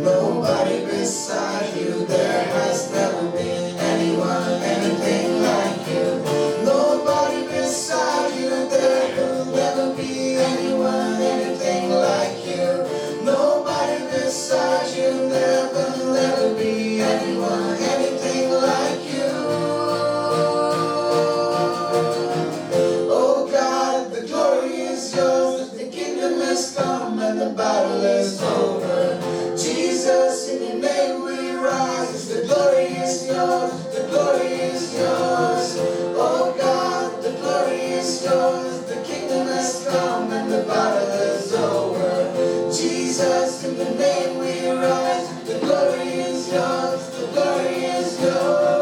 Nobody beside you. There has never been anyone, anything like you. Nobody beside you. There will never be anyone, anything like you. Nobody beside you. There will never be anyone, anything like you. Oh God, the glory is yours. The kingdom has come and the battle is over. Jesus, in your name we rise. The glory is yours. The glory is yours. Oh God, the glory is yours. The kingdom has come and the battle is over. Jesus, in your name we rise. The glory is yours. The glory is yours.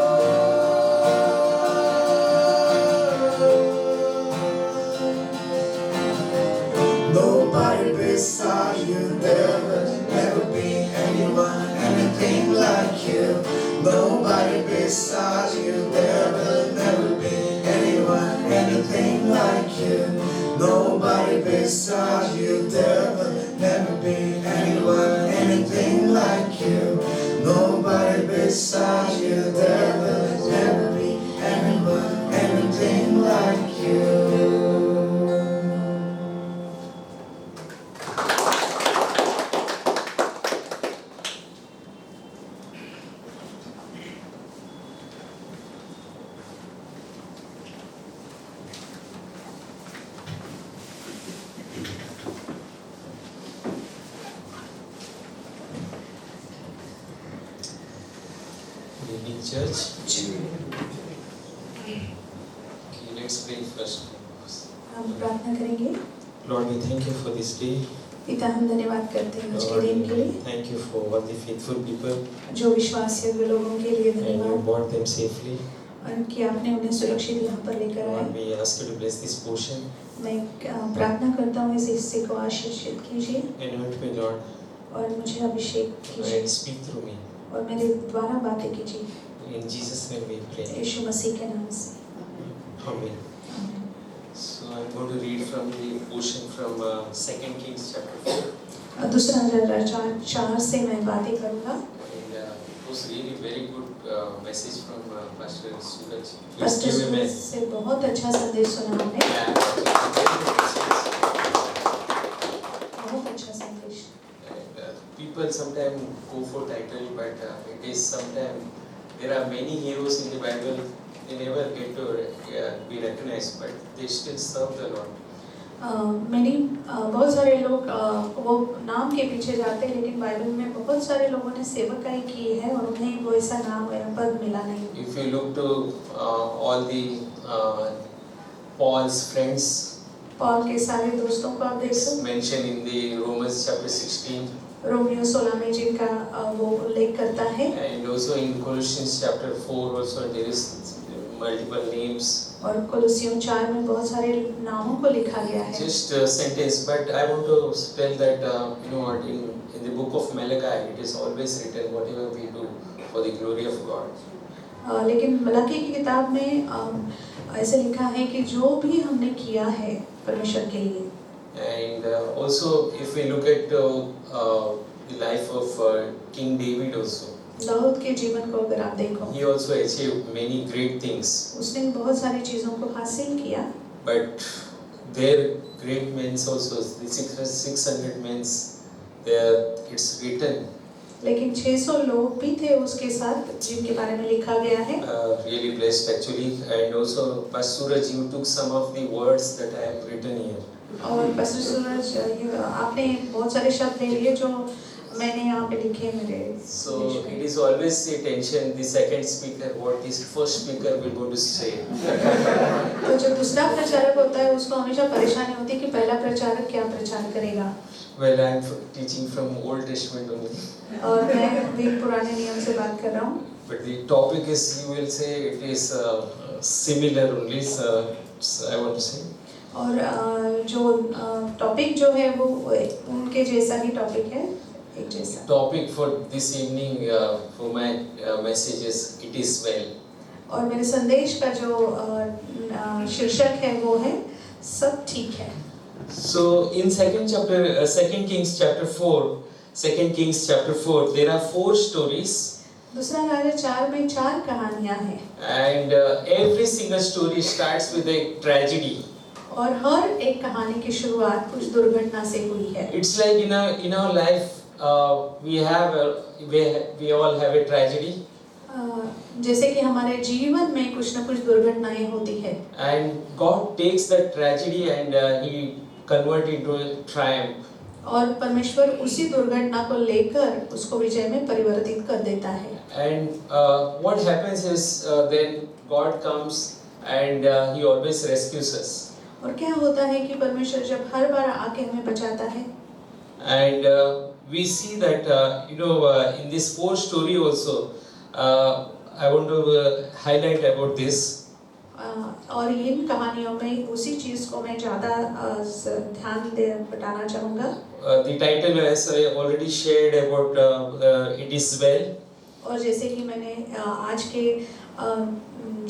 Nobody beside you. There will never be anyone, anything like you. Nobody beside you. There will never be anyone, anything like you. Nobody beside you. There will never be anyone, anything like you. Nobody beside you. There will never be anyone, anything like you. church. Okay, let's pray first. हम प्रार्थना करेंगे। Lord, we thank you for this day. पिता, हम धन्यवाद करते हैं आज के Lord, दिन के लिए, thank you for all the faithful people जो विश्वासयोग्य लोगों के लिए and you धन्यवाद, brought them safely. और कि आपने उन्हें सुरक्षित यहाँ पर लेकर Lord, आए। we ask you to bless this portion. मैं प्रार्थना करता हूँ इस हिस्से को आशीषित कीजिए Anoint me, Lord, और मुझे अभिषेक कीजिए and speak through me. और मेरे द्वारा बातें कीजिए, In Jesus' name we pray. यीशु मसीह के नाम से। Amen. So I'm going to read from the portion from 2 Kings chapter 4. दूसरा राजा 4 से मैं बातें करूँगा। And it was really very good message from Pastor Suraj. Please pastor give him a सूरज से बहुत अच्छा संदेश सुना हमने, clap. बहुत अच्छा संदेश। And people sometimes go for title, but it is sometimes there are many heroes in the Bible. They never get to be recognized, but they still serve the Lord. बहुत सारे लोग वो नाम के पीछे जाते हैं, लेकिन बाइबल में बहुत सारे लोगों ने सेवकाई की है और उन्हें वो ऐसा नाम या पद मिला नहीं। If you look to all the Paul's friends Paul के सारे दोस्तों को आप देख सकते mentioned in the Romans chapter 16 हैं, रोमियो 16 में जिनका वो उल्लेख करता है, and also in Colossians chapter 4 also there is multiple names. और कोलोसियों 4 में बहुत सारे नामों को लिखा गया है। Just a sentence, but I want to tell that you know what, in the book of Malachi it is always written whatever we do for the glory of God. लेकिन मलाकी की किताब में ऐसे लिखा है कि जो भी हमने किया है परमेश्वर के लिए। And also if we look at the life of King David also, Dawood के जीवन को अगर आप देखो, he also achieved many great things, उसने बहुत सारी चीजों को हासिल किया, but their great men also, the 600 men, there it's written लेकिन 600 लोग भी थे उसके साथ जिनके बारे में लिखा गया है। really blessed actually. And also Pastor Suraj, you took some of the words that I have written here. और पास्टर सूरज, आपने बहुत सारे शब्द ले लिए जो मैंने यहाँ पे लिखे मेरे। So it is always a tension, the second speaker what this first speaker will go to say. तो जो दूसरा प्रचारक होता है उसको हमेशा परेशानी होती है कि पहला प्रचारक क्या प्रचार करेगा। Well, I am teaching from Old Testament only, और मैं भी पुराने नियम से बात कर रहा हूँ, but the topic is, you will say it is similar only, so I want to say. और जो टॉपिक जो है वो उनके जैसा ही टॉपिक है, एक जैसा। Topic for this evening for my message is it is well. और मेरे संदेश का जो शीर्षक है वो है सब ठीक है। So in second Kings chapter 4, there are 4 stories, दूसरा राजा 4 में 4 कहानियां हैं, and every single story starts with a tragedy. और हर एक कहानी की शुरुआत कुछ दुर्घटना से हुई है। It's like in our life we all have a tragedy, जैसे कि हमारे जीवन में कुछ न कुछ दुर्घटनाएं होती है, and God takes that tragedy and He convert it into a triumph. और परमेश्वर उसी दुर्घटना को लेकर उसको विजय में परिवर्तित कर देता है। And what happens is then God comes and He always rescues us. और क्या होता है कि परमेश्वर जब हर बार आके हमें बचाता है, And we see that in this 4 story also, I want to highlight about this. और इन कहानियों में उसी चीज को मैं ज्यादा ध्यान दे बताना चाहूँगा। The title, as I already shared about it is well. और जैसे कि मैंने आज के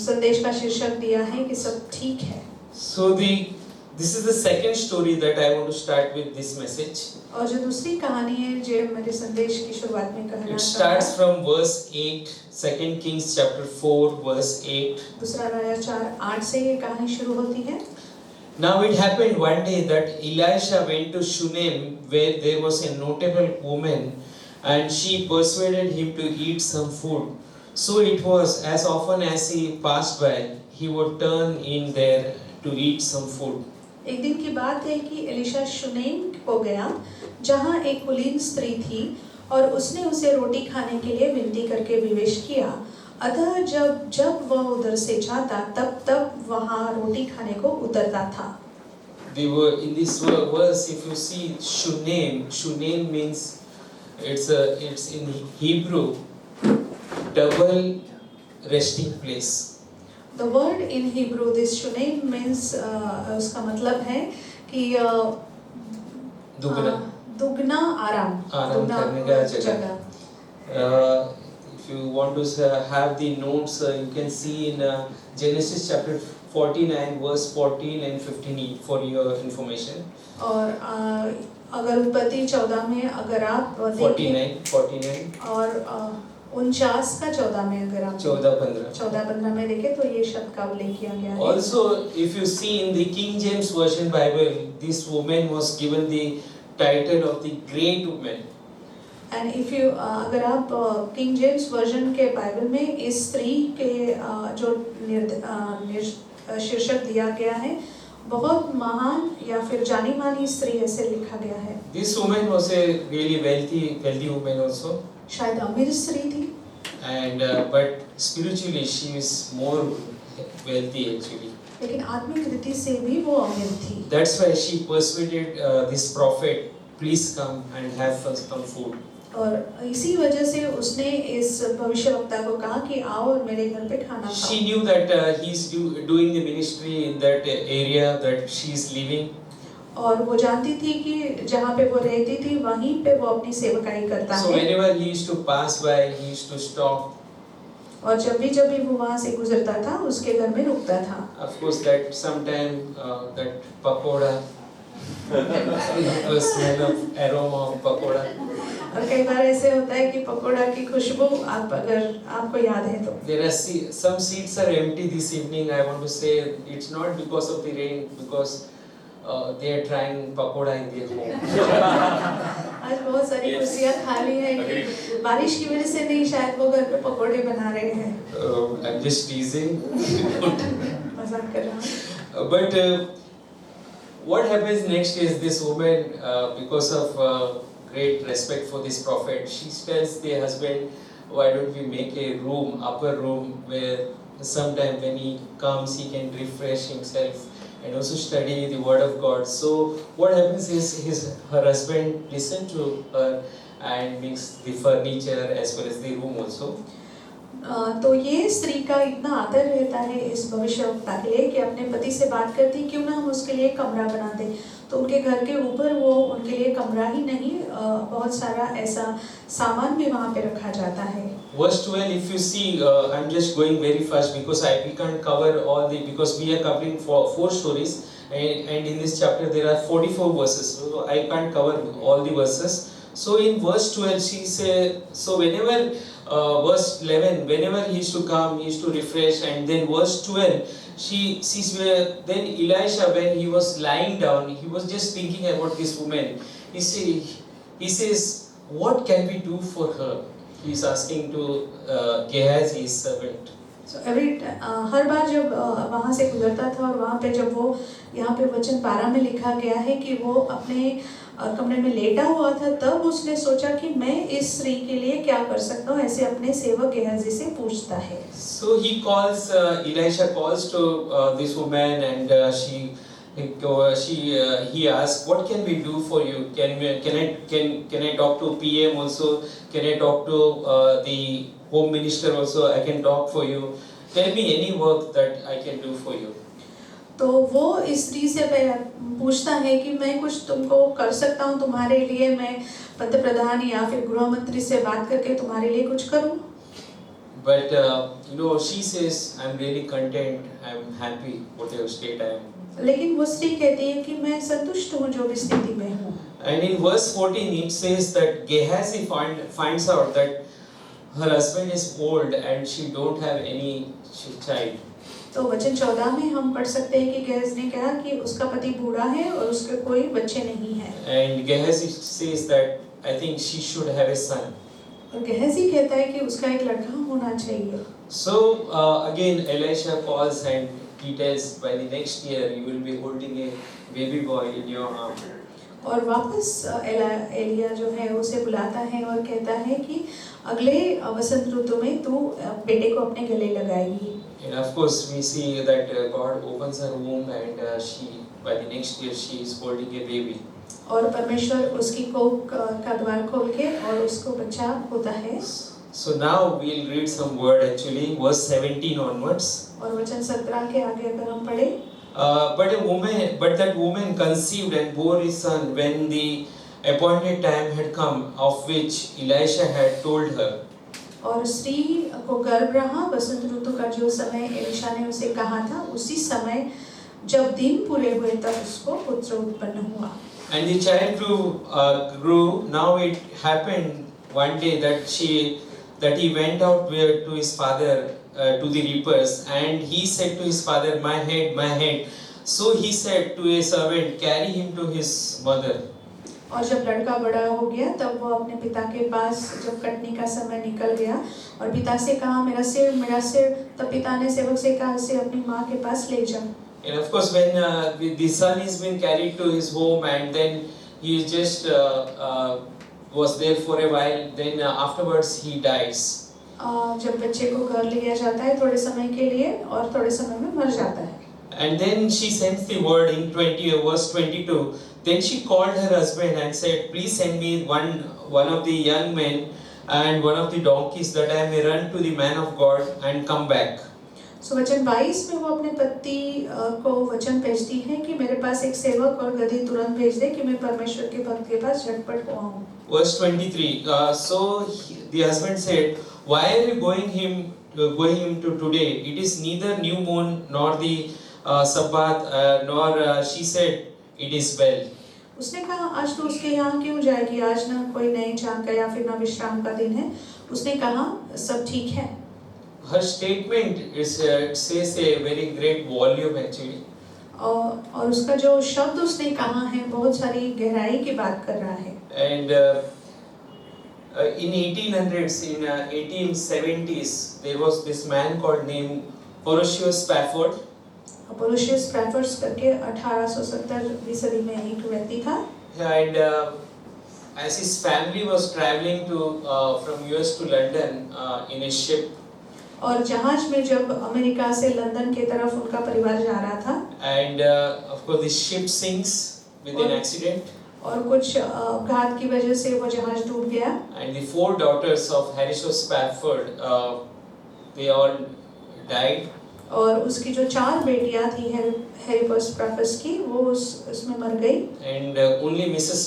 संदेश का शीर्षक दिया है कि सब ठीक है। So this is the second story that I want to start with this message. और जो दूसरी कहानी है जो मेरे संदेश की शुरुआत में कहना It चाहूँगा, starts from verse 8, 2 Kings chapter 4 verse 8. दूसरा राजा 4:8 से ये कहानी शुरू होती है। Now it happened one day that Elisha went to Shunem, where there was a notable woman, and she persuaded him to eat some food. So it was, as often as he passed by, he would turn in there to eat some food. एक दिन की बात है कि Elisha शुनेम को गया जहाँ एक कुलीन स्त्री थी और उसने उसे रोटी खाने के लिए विनती करके विवेश किया, अतः जब जब वह उधर से जाता तब वहाँ रोटी खाने को उतरता था। They were in this verse. If you see Shunem means it's in Hebrew double resting place. The word in Hebrew, this Shunem means उसका मतलब है कि दुगना आराम करने का जगह. If you want to have the notes, you can see in Genesis chapter 49 verse 14 and 15 for your information. और अगर उत्पत्ति 14 में अगर आप देखें 49 और 49 का 14 में अगर आप 14-15 में देखें तो ये शब्द का उल्लेख किया गया है. Also, if you see in the King James Version Bible, this woman was given the title of the great woman. And if you अगर आप किंग जेम्स वर्जन के बाइबल में इस स्त्री के जो शीर्षक दिया गया है, बहुत महान या फिर जानी मानी स्त्री ऐसे लिखा गया है. This woman was a really wealthy woman also. शायद अमीर स्त्री थी. And but spiritually she is more wealthy actually. लेकिन आत्मिक रीति से भी वो अमीर थी. That's why she persuaded this prophet, please come and have some food. और इसी वजह से उसने इस भविष्यवक्ता को कहा कि आओ और मेरे घर पे खाना खाओ. She knew that he's doing the ministry in that area that she is living. और वो जानती थी कि जहाँ पे वो रहती थी वहीं पे वो अपनी सेवकाई करता है. So whenever he used to pass by, he used to stop. और जब भी वो वहाँ से गुजरता था उसके घर में रुकता था. Of course, that sometime that pakoda, the smell of aroma of pakoda. और कई बार ऐसे होता है कि पकोड़ा की खुशबू आप अगर आपको याद है तो. There are some seats are empty this evening. I want to say it's not because of the rain, because they are trying pakoda in their home. आज बहुत सारी कुर्सियाँ खाली हैं कि बारिश की वजह से नहीं, शायद वो घर पे पकोड़े बना रहे हैं. I'm just teasing. मजाक कर रहा हूँ. But what happens next is this woman, because of great respect for this prophet, she tells the husband, why don't we make a room, upper room, where sometime when he comes he can refresh himself and also study the word of God. So what happens is her husband listens to her and makes the furniture as well as the room also. तो ये स्त्री का इतना आदर रहता है इस भविष्यवक्ता के लिए कि अपने पति से बात करती क्यों ना हम उसके लिए कमरा बना दें. तो उनके घर के ऊपर वो उनके लिए कमरा ही नहीं, बहुत सारा ऐसा सामान भी वहाँ पे रखा जाता है. Verse 12, if you see, I'm just going very fast because we can't cover all because we are covering four stories, and in this chapter there are 44 verses, so I can't cover all the verses. So in verse 12 she said, so whenever verse 11, whenever he used to come, he used to refresh, and then verse 12 she sees where then Elisha, when he was lying down, he was just thinking about this woman. He says, what can we do for her? He is asking to Gehazi, his servant. So हर बार जब वहाँ से गुजरता था और वहाँ पे जब वो यहाँ पे वचन 12 में लिखा गया है कि वो अपने कमरे में लेटा हुआ था, तब उसने सोचा कि मैं इस स्त्री के लिए क्या कर सकता हूँ, ऐसे अपने सेवक गेहाजी से पूछता है. So he calls, Elisha calls to this woman, and he asks, what can we do for you? Can I talk to PM also? Can I talk to the home minister also? I can talk for you. Tell me any work that I can do for you. तो वो स्त्री से पूछता है कि मैं कुछ तुमको कर सकता हूँ तुम्हारे लिए, मैं पंत प्रधान या फिर गृह मंत्री से बात करके तुम्हारे लिए कुछ करूँ. But she says, I'm really content, I'm happy, whatever state I am. लेकिन वो स्त्री कहती है कि मैं संतुष्ट हूँ जो भी स्थिति में हूँ. And in verse 14 it says that Gehazi finds out that her husband is old and she don't have any child. तो वचन 14 में हम पढ़ सकते हैं कि गेहज ने कहा कि उसका पति बूढ़ा है और उसके कोई बच्चे नहीं हैं. And Gehazi says that I think she should have a son. और गेहजी कहता है कि उसका एक लड़का होना चाहिए. So again Elisha calls and he tells, by the next year you will be holding a baby boy in your arm. और वापस एलिया जो है उसे बुलाता है और कहता है कि अगले वसंत ऋतु में तू बेटे को अपने गले लगाएगी। And of course, we see that God opens her womb, and by the next year, she is holding a baby. और परमेश्वर उसकी कोख का द्वार खोल के और उसको बच्चा होता है। So now we'll read some word actually, verse 17 onwards. और वचन 17 के आगे अगर हम पढ़े, but that woman conceived and bore a son when the appointed time had come, of which Elisha had told her. और स्त्री को गर्भ रहा वसंत ऋतु का जो समय एलिशा ने उसे कहा था, उसी समय जब दिन पूरे हुए तब उसको पुत्र उत्पन्न हुआ। And the child grew. Now it happened one day that he went out to his father to the reapers, and he said to his father, my head, my head. So he said to a servant, carry him to his mother. और जब लड़का बड़ा हो गया तब वो अपने पिता के पास, जब कटनी का समय निकल गया, और पिता से कहा मेरा सिर, मेरा सिर, तब पिता ने सेवक से कहा इसे अपनी माँ के पास ले जा। And of course, when the son is being carried to his home, and then he just was there for a while, then afterwards he dies. जब बच्चे को घर लिया जाता है थोड़े समय के लिए और थोड़े समय में मर जाता है। And then she sends the word in verse 22. Then she called her husband and said, please send me one of the young men and one of the donkeys, that I may run to the man of God and come back. So वचन 22 में वो अपने पति को वचन भेजती है कि मेरे पास एक सेवक और गदही तुरंत भेज दे कि मैं परमेश्वर के भक्त के पास झटपट आऊं। Verse 23. The husband said, why are you going him to today? It is neither new moon nor the Sabbath, nor she said, it is well. उसने कहा आज तो उसके यहाँ क्यों जाएगी, आज ना कोई नई चाँद का या फिर ना विश्राम का दिन है। उसने कहा सब ठीक है। Her statement says a very great volume actually. और उसका जो शब्द उसने कहा है बहुत सारी गहराई की बात कर रहा है। And in 1800s, in 1870s, there was this man called named Horatio Spafford. Horatio Spafford करके 1870वीं सदी में एक व्यक्ति था। And as his family was traveling from US to London in a ship. और जहाज में जब अमेरिका से लंदन के तरफ उनका परिवार जा रहा था, and of course the ship sinks with an accident, और कुछ अपघात की वजह से वो जहाज डूब गया, and the 4 daughters of Horatio Spafford they all died, और उसकी जो 4 बेटियां थी हैरी स्पैफर्ड की वो उसमें मर गई, and only Mrs.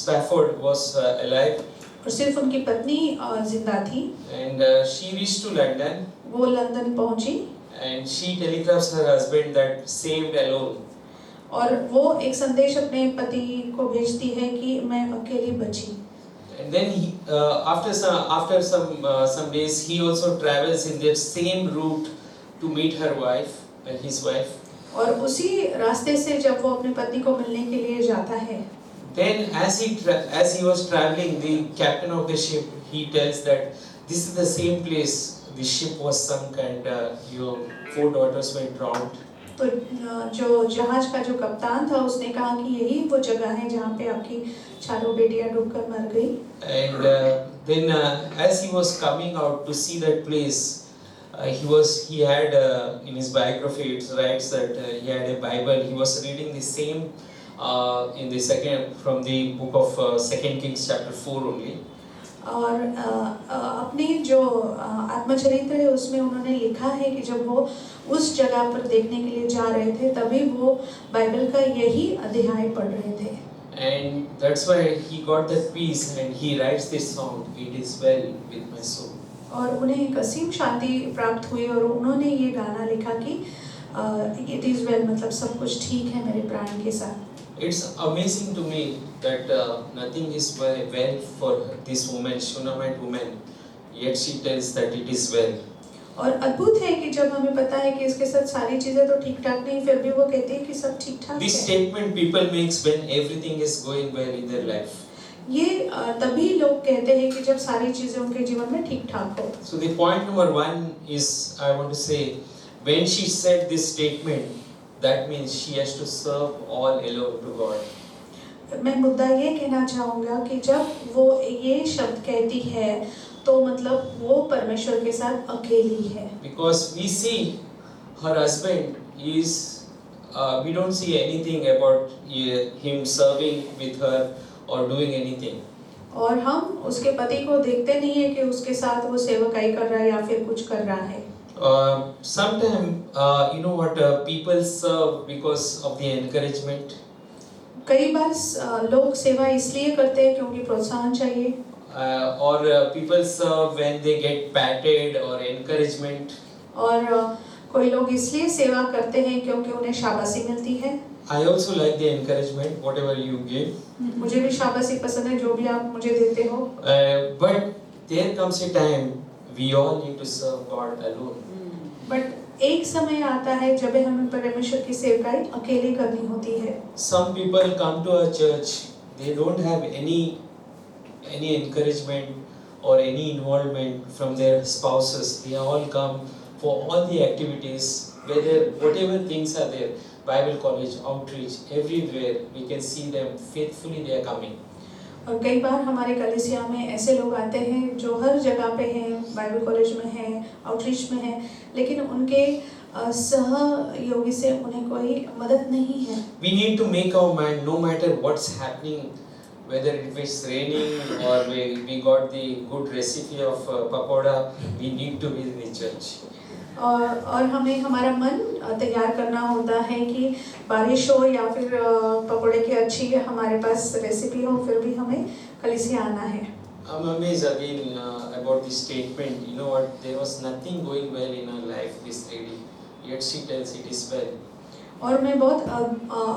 Spafford was alive, और सिर्फ उनकी पत्नी जिंदा थी। and she reached to London, वो लंदन पहुंची, and she telegraphs her husband that saved alone. और वो एक संदेश अपने पति को भेजती है कि मैं अकेली बची। And then after some days he also travels in that same route to meet her wife, his wife. और उसी रास्ते से जब वो अपने पति को मिलने के लिए जाता है, Then as he was traveling, the captain of the ship, he tells that this is the same place the ship was sunk and your 4 daughters were drowned. तो जो जहाज का जो कप्तान था उसने कहा कि यही वो जगह है जहाँ पे आपकी 4 बेटियां डूबकर मर गई। And then as he was coming out to see that place, he had in his biography it writes that he had a Bible. He was reading the same in the from the book of 2 Kings chapter 4 only. और अपने जो आत्मचरित्र है उसमें उन्होंने लिखा है कि जब वो उस जगह पर देखने के लिए जा रहे थे तभी वो बाइबल का यही अध्याय पढ़ रहे थे। And that's why he got that peace and he writes this song, it is well with my soul. और उन्हें एक असीम शांति प्राप्त हुई और उन्होंने ये गाना लिखा कि it is well, मतलब सब कुछ ठीक है मेरे प्राण के साथ। It's amazing to me that nothing is well for this woman, Shunammite woman, yet she tells that it is well. और अद्भुत है कि जब हमें पता है कि इसके साथ सारी चीजें तो ठीक ठाक नहीं, फिर भी वो कहती है कि सब ठीक ठाक है। This statement people makes when everything is going well in their life. ये तभी लोग कहते हैं कि जब सारी चीजें उनके जीवन में ठीक ठाक हो। So the point number 1 is, I want to say, when she said this statement, that means she has to serve all alone to God. मैं मुद्दा ये कहना चाहूँगा कि जब वो ये शब्द कहती है तो मतलब वो परमेश्वर के साथ अकेली है। Because we see her husband is, we don't see anything about him serving with her or doing anything. और हम उसके पति को देखते नहीं है कि उसके साथ वो सेवकाई कर रहा है या फिर कुछ कर रहा है। Sometimes you know what, people serve because of the encouragement. कई बार लोग सेवा इसलिए करते हैं क्योंकि प्रोत्साहन चाहिए, Or people serve when they get patted or encouragement. और कोई लोग इसलिए सेवा करते हैं क्योंकि उन्हें शाबाशी मिलती है। I also like the encouragement, whatever you give. मुझे भी शाबाशी पसंद है, जो भी आप मुझे देते हो। But there comes a time we all need to serve God alone. But एक समय आता है जब हमें परमेश्वर की सेवकाई अकेले करनी होती है। Some people come to our church, they don't have any encouragement or any involvement from their spouses. They all come for all the activities, whatever things are there, Bible college, outreach, everywhere we can see them faithfully they are coming. और कई बार हमारे कलीसिया में ऐसे लोग आते हैं जो हर जगह पे हैं, बाइबल कॉलेज में हैं, आउटरीच में हैं, लेकिन उनके सहयोगी से उन्हें कोई मदद नहीं है। We need to make our mind, no matter what's happening, whether it was raining or we got the good recipe of pakoda, we need to be in the church. और हमें हमारा मन तैयार करना होता है कि बारिश हो या फिर पकोड़े की अच्छी हमारे पास रेसिपी हो, फिर भी हमें कलीसिया आना है। I'm amazed again about this statement. You know what? There was nothing going well in her life, this lady. Yet she tells it is well. और मैं बहुत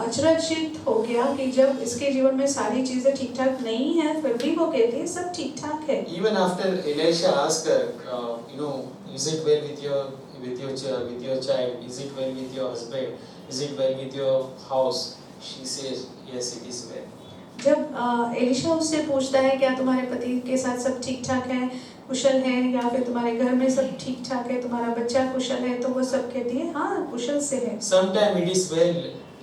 अचरजित हो गया कि जब इसके जीवन में सारी चीजें ठीक ठाक नहीं है, फिर भी वो कहती है सब ठीक ठाक है। Even after Elisha asked her, you know, is it well with your child? Is it well with your husband? Is it well with your house? She says, yes, it is well. जब Elisha उससे पूछता है क्या तुम्हारे पति के साथ सब ठीक ठाक है, कुशल है, या फिर तुम्हारे घर में सब ठीक ठाक है, तुम्हारा बच्चा कुशल है, तो वो सब कहती है हाँ कुशल से है। Sometimes it is well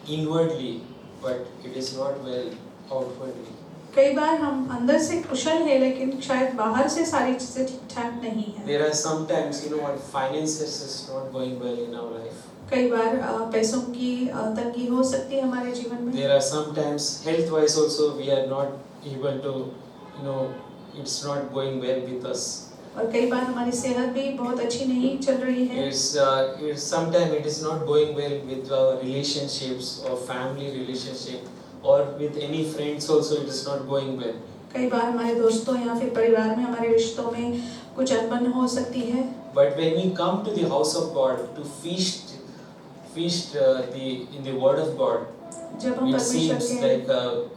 inwardly, but it is not well outwardly. कई बार हम अंदर से कुशल है लेकिन शायद बाहर से सारी चीजें ठीक ठाक नहीं है। There are sometimes, you know what, finances is not going well in our life. कई बार पैसों की तंगी हो सकती है हमारे जीवन में। There are sometimes health wise also we are not able to, you know, it's not going well with us. और कई बार हमारी सेहत भी बहुत अच्छी नहीं चल रही है। It's sometimes it is not going well with our relationships or family relationship or with any friends also it is not going well. कई बार हमारे दोस्तों या फिर परिवार में हमारे रिश्तों में कुछ अनबन हो सकती है। But when we come to the house of God to feast in the word of God, जब हम it seems like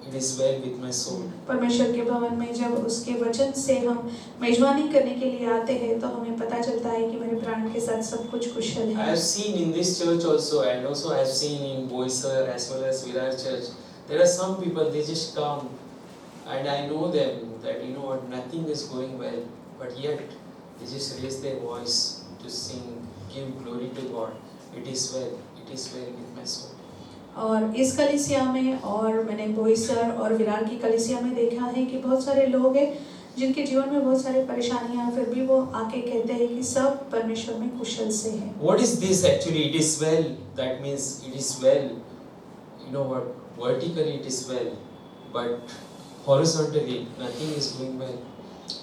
it is well with my soul. परमेश्वर के भवन में जब उसके वचन से हम मेजबानी करने के लिए आते हैं तो हमें पता चलता है कि मेरे प्राण के साथ सब कुछ कुशल I है। have seen in this church also, and also I have seen in Boisar as well as Virar Church, there are some people they just come and I know them that you know what, nothing is going well, but yet they just raise their voice to sing, give glory to God. It is well with my soul. और इस कलीसिया में और मैंने बोईसर और विरार की कलीसिया में देखा है कि बहुत सारे लोग हैं जिनके जीवन में बहुत सारे परेशानियां, फिर भी वो आके कहते हैं कि सब परमेश्वर में कुशल से है। What is this actually? It is well. That means it is well. You know what? Vertically it is well, but horizontally nothing is going well.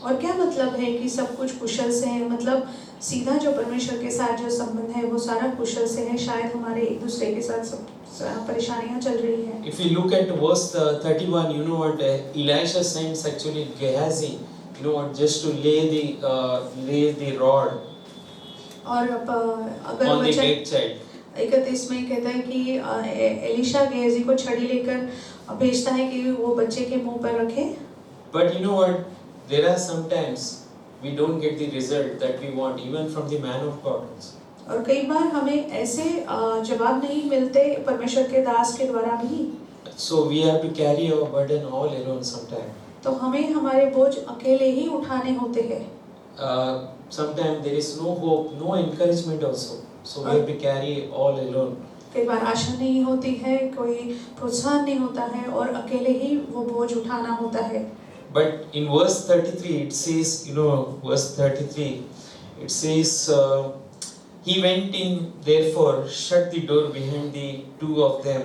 और क्या मतलब है कि सब कुछ कुशल से है? मतलब सीधा जो परमेश्वर के साथ जो संबंध है वो सारा कुशल से है। शायद हमारे एक दूसरे के साथ सब परेशानियां चल रही हैं। If you look at verse 31, you know what, Elisha sends actually Gehazi, you know what, just to lay the rod और अगर on the वचन dead child. 31 में कहता है कि एलिशा गेहजी को छड़ी लेकर भेजता है कि वो बच्चे के मुंह पर रखे। But you know what, there are sometimes we don't get the result that we want even from the man of God. और कई बार हमें ऐसे जवाब नहीं मिलते परमेश्वर के दास के द्वारा भी। So we have to carry our burden all alone sometimes. तो हमें हमारे बोझ अकेले ही उठाने होते हैं। Sometimes there is no hope, no encouragement also. So we have to carry all alone. कई बार आशा नहीं होती है, कोई प्रोत्साहन नहीं होता है और अकेले ही वो बोझ उठाना होता है। But in verse 33 it says, verse 33 it says, he went in therefore, shut the door behind the two of them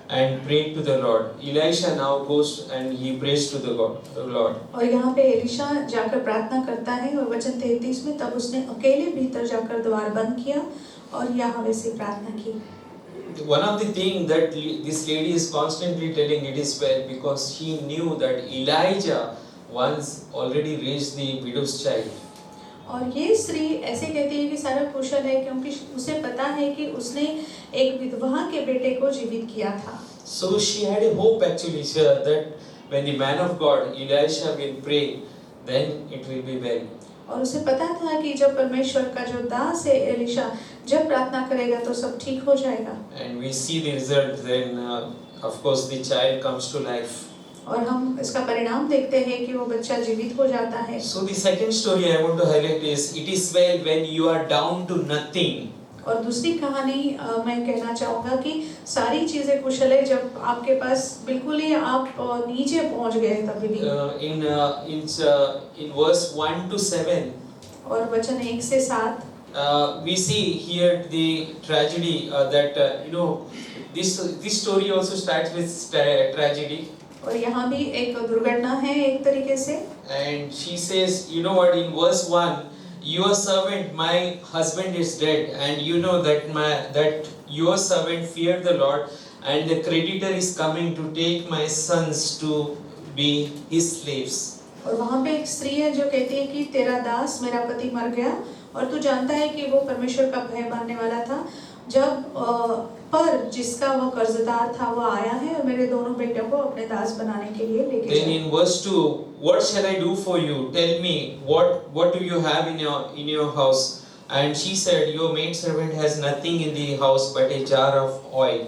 and prayed to the Lord. Elisha now goes and he prays to the Lord. और यहाँ पे Elisha जाकर प्रार्थना करता है और वचन 33 में तब उसने अकेले भीतर जाकर द्वार बंद किया और यहोवा से प्रार्थना की। One of the things that this lady is constantly telling, it is well, because she knew that Elijah once already raised the widow's child. और ये स्त्री ऐसे कहती है कि सारा कुशल है क्योंकि उसे पता है कि उसने एक विधवा के बेटे को जीवित किया था। So she had a hope actually, sir, that when the man of God Elisha will pray, then it will be well. और उसे पता था कि जब परमेश्वर का जो दास है एलिशा जब प्रार्थना करेगा तो सब ठीक हो जाएगा। And we see the result. Then, of course, the child comes to life. और हम इसका परिणाम देखते हैं कि वो बच्चा जीवित हो जाता है। So the second story I want to highlight is, it is well when you are down to nothing. और दूसरी कहानी मैं कहना चाहूँगा कि सारी चीजें कुशल है जब आपके पास बिल्कुल ही आप नीचे पहुँच गए तभी भी। In verse 1 to 7. और वचन 1 से 7 we see here the tragedy that this story also starts with tragedy. और यहाँ भी एक दुर्घटना है एक तरीके से। And she says, what, in verse 1, your servant, my husband is dead, and you know that your servant feared the Lord, and the creditor is coming to take my sons to be his slaves. और वहाँ पे एक स्त्री है जो कहती है कि तेरा दास मेरा पति मर गया और तू जानता है कि वो परमेश्वर का भय मानने वाला था, जब पर जिसका वो कर्जदार था वो आया है और मेरे दोनों बेटों को अपने दास बनाने के लिए लेके Then in verse 2, what shall I do for you? Tell me, what do you have in your house? And she said, your maidservant has nothing in the house but a jar of oil.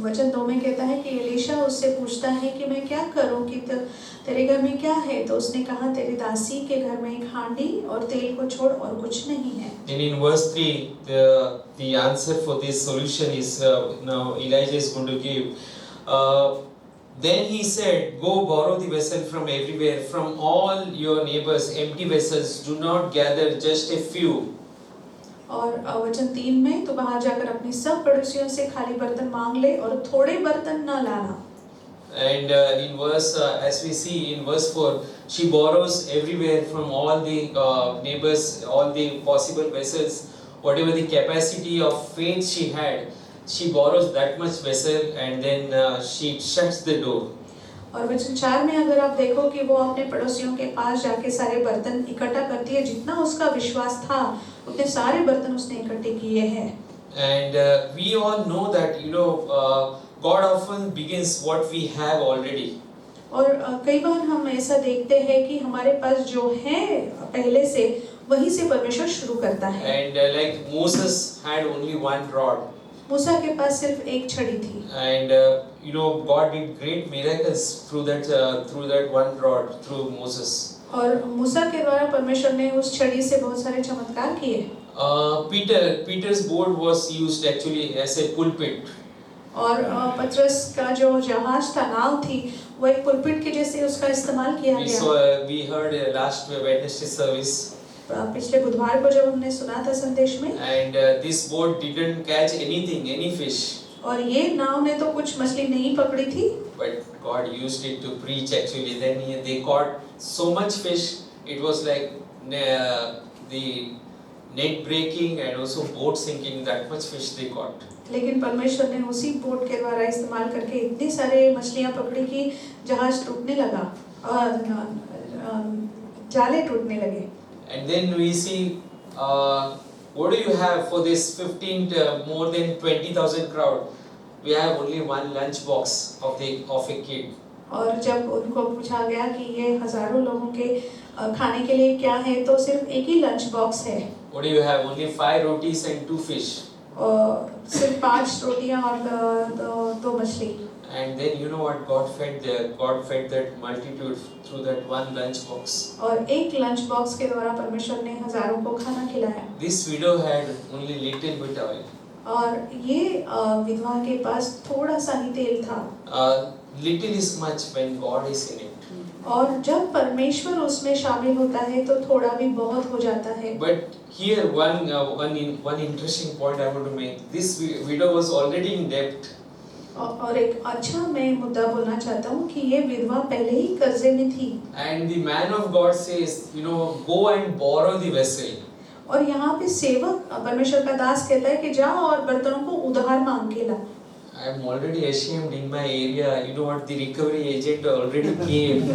वचन 2 में कहता है कि Elisha उससे पूछता है कि मैं क्या करूं कि तेरे घर में क्या है, तो उसने कहा तेरी दासी के घर में एक हांडी और तेल को छोड़ और कुछ नहीं है। And in verse 3, the answer for this solution is now Elijah is going to give. Then he said, go borrow the vessel from everywhere, from all your neighbors, empty vessels, do not gather just a few. और वचन 3 में तो बाहर जाकर अपनी सब पड़ोसियों से खाली बर्तन मांग ले और थोड़े बर्तन न लाना। And in verse, as we see in verse 4, she borrows everywhere from all the neighbors, all the possible vessels, whatever the capacity of faith she had, she borrows that much vessel and then she shuts the door. और वचन 4 में अगर आप देखो कि वो अपने पड़ोसियों के पास जाके सारे बर्तन इकट्ठा करती है, जितना उसका विश्वास था उतने सारे बर्तन उसने इकट्ठे किए हैं। And we all know that God often begins what we have already. और कई बार हम ऐसा देखते हैं कि हमारे पास जो है पहले से वहीं से परमेश्वर शुरू करता है। And like Moses had only one rod. मूसा के पास सिर्फ एक छड़ी थी। And God did great miracles through that one rod, through Moses. और मूसा के द्वारा परमेश्वर ने उस छड़ी से बहुत सारे चमत्कार किए। Peter's boat was used actually as a pulpit. और पतरस का जो जहाज था, नाव थी, वो एक पुलपिट के जैसे उसका इस्तेमाल किया गया। We heard last Wednesday service. पिछले बुधवार को जब हमने सुना था संदेश में। And this boat didn't catch anything, any fish. और ये नाव ने तो कुछ मछली नहीं पकड़ी थी। But God used it to preach actually. Then they caught so much fish. It was like the net breaking and also boat sinking. That much fish they caught. लेकिन परमेश्वर ने उसी बोट के द्वारा इस्तेमाल करके इतनी सारे मछलियां पकड़ी कि जहाज टूटने लगा और जाले टूटने लगे। And then we see, what do you have for this more than 20,000 crowd? We have only one lunch box of a kid. और जब उनको पूछा गया कि ये हजारों लोगों के खाने के लिए क्या है, तो सिर्फ एक ही लंच बॉक्स है। What do you have? Only 5 rotis and 2 fish. सिर्फ 5 रोटियां और 2 मछली। And then you know what? God fed that multitude through that one lunch box. और एक लंच बॉक्स के द्वारा परमेश्वर ने हजारों को खाना खिलाया। This widow had only little bit oil. और ये विधवा के पास थोड़ा सा ही तेल था। Little is much when God is in it. और जब परमेश्वर उसमें शामिल होता है तो थोड़ा भी बहुत हो जाता है। But here one interesting point I want to make. This widow was already in debt. और एक अच्छा मैं मुद्दा बोलना चाहता हूँ कि ये विधवा पहले ही कर्जे में थी। And the man of God says, go and borrow the vessel. और यहाँ पे सेवक परमेश्वर का दास कहता है कि जा और बर्तनों को उधार मांग के ला। I am already ashamed in my area. You know what? The recovery agent already came to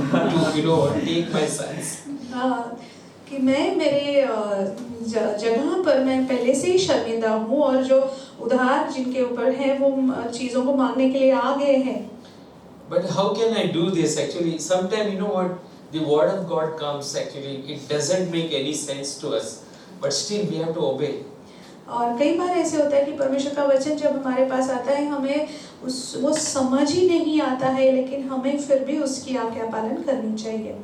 take my sons. कि मैं मेरे जगह पर मैं पहले से ही शर्मिंदा हूँ और जो उधार जिनके ऊपर है वो चीज़ों को मांगने के लिए आ गए हैं। But how can I do this? Actually, sometimes you know what? The word of God comes. Actually, it doesn't make any sense to us, but still we have to obey. और कई बार ऐसे होता है कि परमेश्वर का वचन जब हमारे पास आता है हमें वो समझ ही नहीं आता है, लेकिन हमें फिर भी उसकी आज्ञा पालन करनी चाहिए।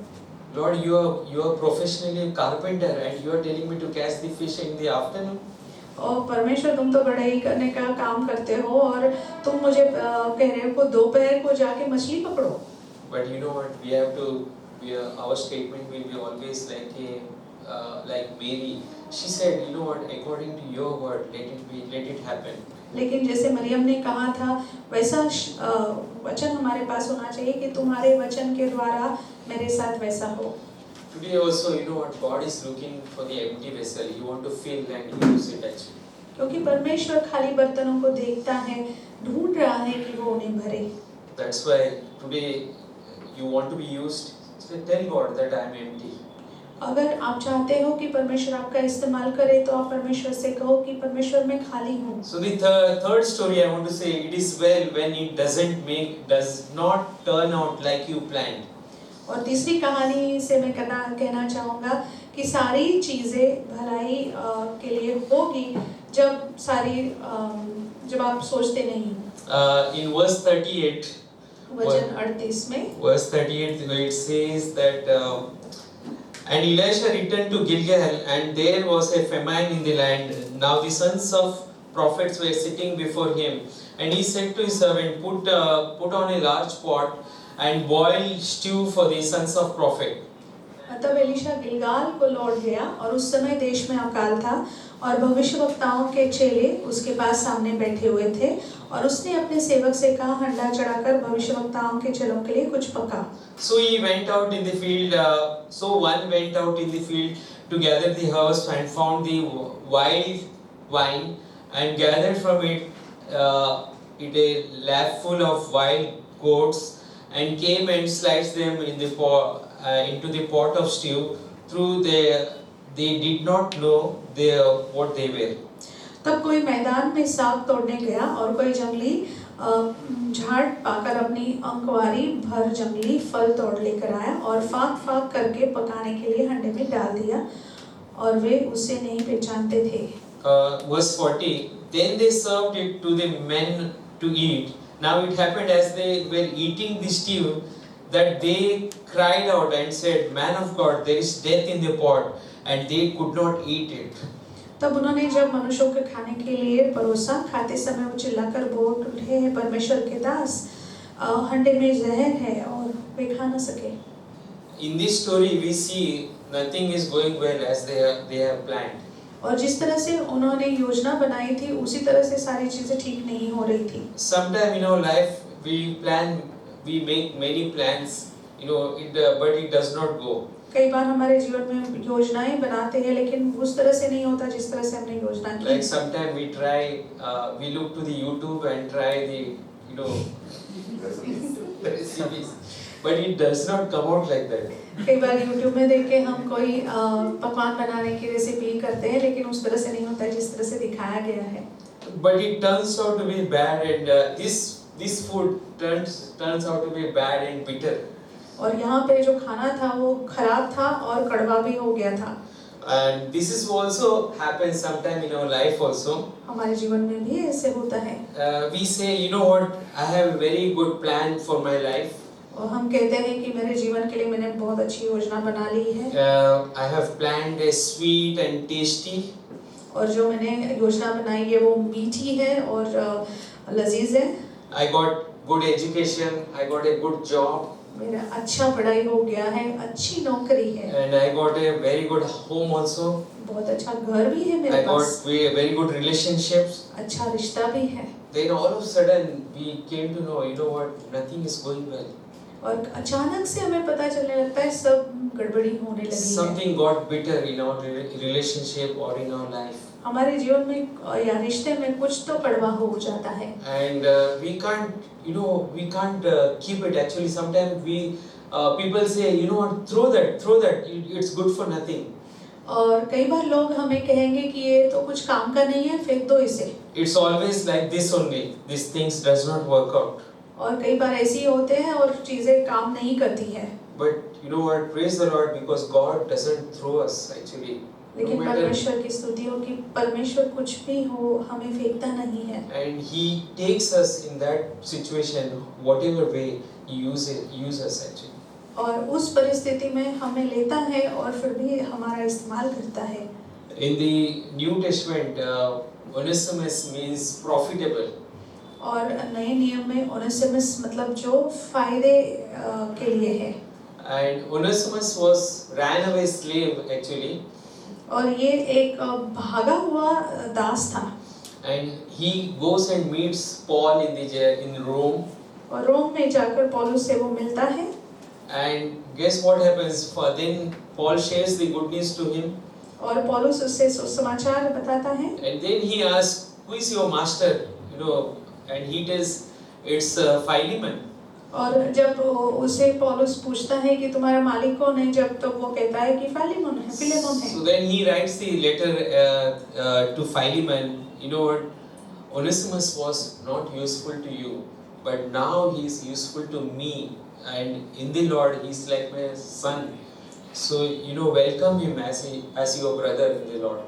Lord, you are professionally a carpenter and you are telling me to catch the fish in the afternoon. और परमेश्वर तुम तो बढ़ाई करने का काम करते हो और तुम मुझे कह रहे हो दोपहर को जाके मछली पकड़ो। But you know what? Our statement will be always like Mary. She said, you know what? According to your word, let it happen. लेकिन जैसे मरियम ने कहा था वैसा वचन हमारे पास होना चाहिए कि तुम्हारे वचन के द्वारा मेरे साथ वैसा हो। Today also, you know what? God is looking for the empty vessel. He want to fill and use it actually. क्योंकि परमेश्वर खाली बर्तनों को देखता है, ढूंढ रहा है कि वो उन्हें भरे। That's why today you want to be used. So tell God that I am empty. अगर आप चाहते हो कि परमेश्वर आपका इस्तेमाल करे तो आप परमेश्वर से कहो कि परमेश्वर मैं खाली हूँ। So the third story I want to say, it is well when it does not turn out like you planned. और तीसरी कहानी से मैं कहना चाहूँगा कि सारी चीज़ें भलाई के लिए होगी जब आप सोचते नहीं। In verse 38, वचन 38 में verse 38 it says that and Elisha returned to Gilgal, and there was a famine in the land. Now the sons of prophets were sitting before him, and he said to his servant, put on a large pot and boil stew for the sons of prophet. तब Elisha Gilgal को लौट गया और उस समय देश में अकाल था और भविष्यवक्ताओं के चेले उसके पास सामने बैठे हुए थे और उसने अपने सेवक से कहा हंडा चढ़ाकर भविष्यवक्ताओं के चेलों के लिए कुछ पका। So one went out in the field to gather the harvest and found the wild wine and gathered from it a lap full of wild goats and came and sliced them in the into the pot of stew. Through they did not know what they were. तब कोई मैदान में साग तोड़ने गया और कोई जंगली झाड़ पाकर अपनी अंकवारी भर जंगली फल तोड़ लेकर आया और फाक करके पकाने के लिए हंडे में डाल दिया और वे उसे नहीं पहचानते थे। Verse 40. Then they served it to the men to eat. Now it happened as they were eating the stew that they cried out and said, Man of God, there is death in the pot, and they could not eat it. तब उन्होंने जब मनुष्यों के खाने के लिए परोसा, खाते समय वो चिल्लाकर बोल उठे हैं परमेश्वर के दास, हंडे में जहर है और वे खा न सके। In this story we see nothing is going well as they have planned. और जिस तरह से उन्होंने योजना बनाई थी उसी तरह से सारी चीजें ठीक नहीं हो रही थी। Sometime in our life we make many plans, but it does not go. कई बार हमारे जीवन में योजनाएं बनाते हैं लेकिन उस तरह से नहीं होता जिस तरह से हमने योजना की। Like sometime we look to the YouTube and try the recipes, but it does not come out like that. कई बार YouTube में देख के हम कोई पकवान बनाने की रेसिपी करते हैं लेकिन उस तरह से नहीं होता जिस तरह से दिखाया गया है। But it turns out to be bad, and this food turns out to be bad and bitter. और यहाँ पे जो खाना था वो खराब था और कड़वा भी हो गया था। And this is also happens sometime in our life also. हमारे जीवन में भी ऐसे होता है। We say, you know what, I have a very good plan for my life. और हम कहते हैं कि मेरे जीवन के लिए मैंने बहुत अच्छी योजना बना ली है। I have planned a sweet and tasty. और जो मैंने योजना बनाई है वो मीठी है और लजीज है। I got good education, I got a good job. मेरा अच्छा पढ़ाई हो गया है, अच्छी नौकरी है। And I got a very good home also. बहुत अच्छा घर भी है मेरे I got pass. very good relationships. अच्छा रिश्ता भी है। Then all of a sudden we came to know, you know what, nothing is going well. और अचानक से हमें पता चलने लगता है सब गड़बड़ी होने लगी है। Something got bitter in our relationship or in our life. हमारे जीवन में या रिश्ते में कुछ तो कड़वा हो जाता है। And we can't, you know, we can't keep it. Actually, sometimes people say, you know what, throw that, it's good for nothing. और कई बार लोग हमें कहेंगे कि ये तो कुछ काम का नहीं है, फेंक दो इसे। It's always like this only. These things does not work out. और कई बार ऐसे ही होते हैं और चीजें काम नहीं करती है। But you know what? Praise the Lord, because God doesn't throw us actually. लेकिन No matter, परमेश्वर की स्तुति हो कि परमेश्वर कुछ भी हो हमें फेंकता नहीं है। and He takes us in that situation, whatever way He use us actually. और उस परिस्थिति में हमें लेता है और फिर भी हमारा इस्तेमाल करता है। In the New Testament, Onesimus means profitable. और नए नियम में ओनेसिमस मतलब जो फायदे के लिए है। And Onesimus was ran-away slave actually. और ये एक भागा हुआ दास था। And he goes and meets Paul in Rome. और रोम में जाकर पौलुस से वो मिलता है। And guess what happens? Then Paul shares the good news to him. और पौलुस उससे सुसमाचार बताता है। And then he asks, who is your master? You know, and he tells, it's Philemon. और जब उसे पौलुस पूछता है कि तुम्हारा मालिक कौन है, जब तो वो कहता है कि फिलेमोन है, फिलेमोन है। So then he writes the letter to Philemon. You know what? Onesimus was not useful to you, but now he is useful to me, and in the Lord he is like my son. So you know, welcome him as your brother in the Lord.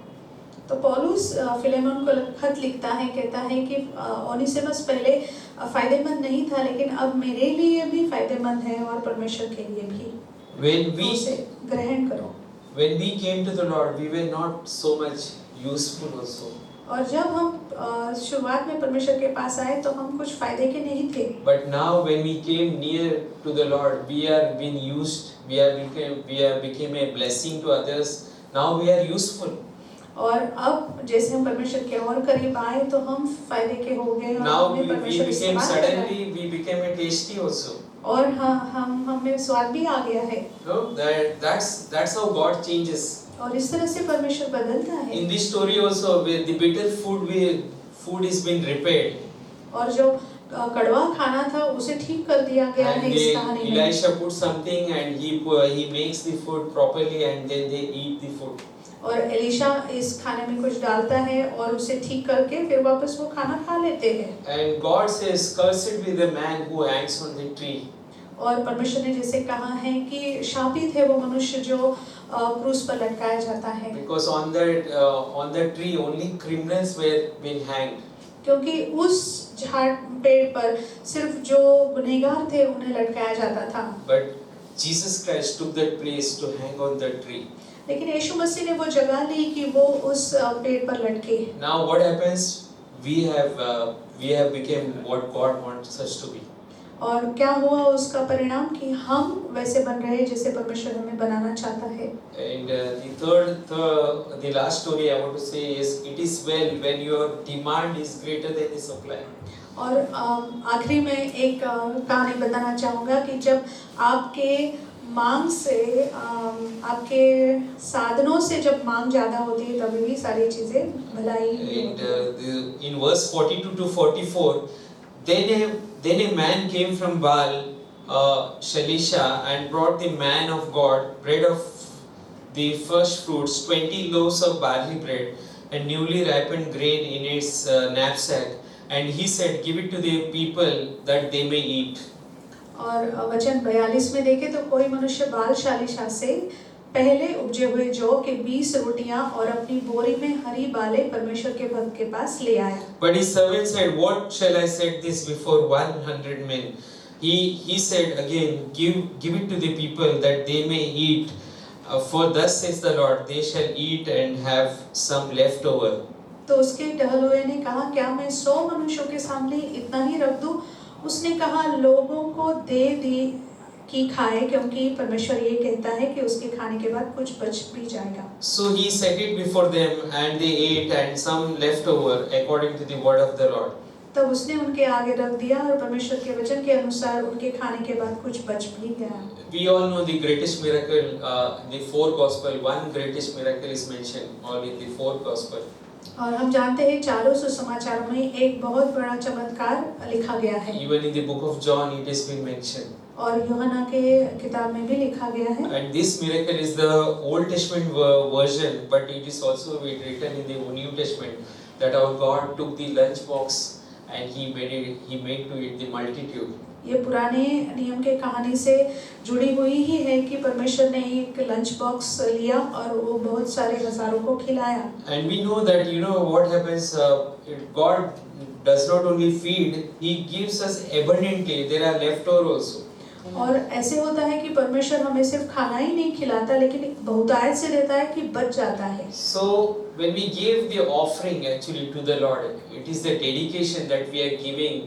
तो पौलुस Philemon को खत लिखता है, कहता है कि Onesimus पहले फायदेमंद नहीं था लेकिन अब मेरे लिए भी फायदेमंद है और परमेश्वर के लिए भी। When we उसे ग्रहण करो। when we came to the Lord, we were not so much useful also. और जब हम शुरुआत में परमेश्वर के पास आए तो हम कुछ फायदे के नहीं थे। But now when we came near to the Lord, we are being used. We are became a blessing to others. Now we are useful. और अब जैसे हम परमेश्वर के और करीब आए तो हम फायदे के हो गए और Now हमें we परमेश्वर became इस्तेमाल कर रहा है। suddenly we became a tasty also. और हमें स्वाद भी आ गया है। No, that's how God changes. और इस तरह से परमेश्वर बदलता है। In this story also, where the bitter food is being repaired. और जो कड़वा खाना था उसे ठीक कर दिया गया है इस कहानी में। Elisha puts something and he makes the food properly and then they eat the food. और एलिशा इस खाने में कुछ डालता है और उसे ठीक करके फिर वापस वो खाना खा लेते हैं। And God says, "Cursed be the man who hangs on the tree." और परमेश्वर ने जैसे कहा है कि शापित है वो मनुष्य जो क्रूस पर लटकाया जाता है। Because on the tree only criminals were being hanged. क्योंकि उस झाड़ पेड़ पर सिर्फ जो गुनहगार थे उन्हें लटकाया जाता था। But Jesus Christ took that place to hang on that tree. लेकिन यीशु मसीह ने वो जगह ली कि वो उस पेड़ पर लटके। Now what happens? We have become what God wants us to be. और क्या हुआ उसका परिणाम कि हम वैसे बन रहे जैसे परमेश्वर हमें बनाना चाहता है। And the last story I want to say is, it is well when your demand is greater than the supply. और आखिरी में एक कहानी बताना चाहूँगा कि जब आपके मांग से आपके साधनों से जब मांग ज़्यादा होती है तभी भी सारी चीज़ें भलाई And in verse 42 to 44, then a man came from Baal, Shalisha, and brought the man of God bread of the first fruits, 20 loaves of barley bread, and newly ripened grain in its knapsack. And he said, "Give it to the people that they may eat." और वचन 42 में देखें तो कोई मनुष्य बाल शालीशा से पहले उपजे हुए जौ के 20 रोटियां और अपनी बोरी में हरी बालें परमेश्वर के भक्त के पास ले आया। But his servant said, "What shall I set this before 100 men?" He said again, give it to the people that they may eat. For thus says the Lord, they shall eat and have some left over. तो उसके टहलुए ने कहा, क्या मैं 100 मनुष्यों के सामने इतना ही रख दूं? उसने कहा, लोगों को दे दी कि खाए, क्योंकि परमेश्वर ये कहता है कि उसके खाने के बाद कुछ बच भी जाएगा। So he set it before them, and they ate, and some left over, according to the word of the Lord. तब उसने उनके आगे रख दिया और परमेश्वर के वचन के अनुसार उनके खाने के बाद कुछ बच भी गया। We all know the greatest miracle, the four gospel. One greatest miracle is mentioned all in the four gospel. और हम जानते हैं चारों सुसमाचारों में एक बहुत बड़ा चमत्कार लिखा गया है। Even in the book of John, it has been mentioned. और यूहन्ना के किताब में भी लिखा गया है। And this miracle is the Old Testament version, but it is also written in the New Testament that our God took the lunch box and He made to it the multitude. ये पुराने नियम के कहानी से जुड़ी हुई ही है कि परमेश्वर ने एक लंच बॉक्स लिया और वो बहुत सारे हजारों को खिलाया। And we know that what happens. God does not only feed; He gives us abundantly. There are leftover also. और ऐसे होता है कि परमेश्वर हमें सिर्फ खाना ही नहीं खिलाता, लेकिन बहुतायत से देता है कि बच जाता है। So when we give the offering actually to the Lord, it is the dedication that we are giving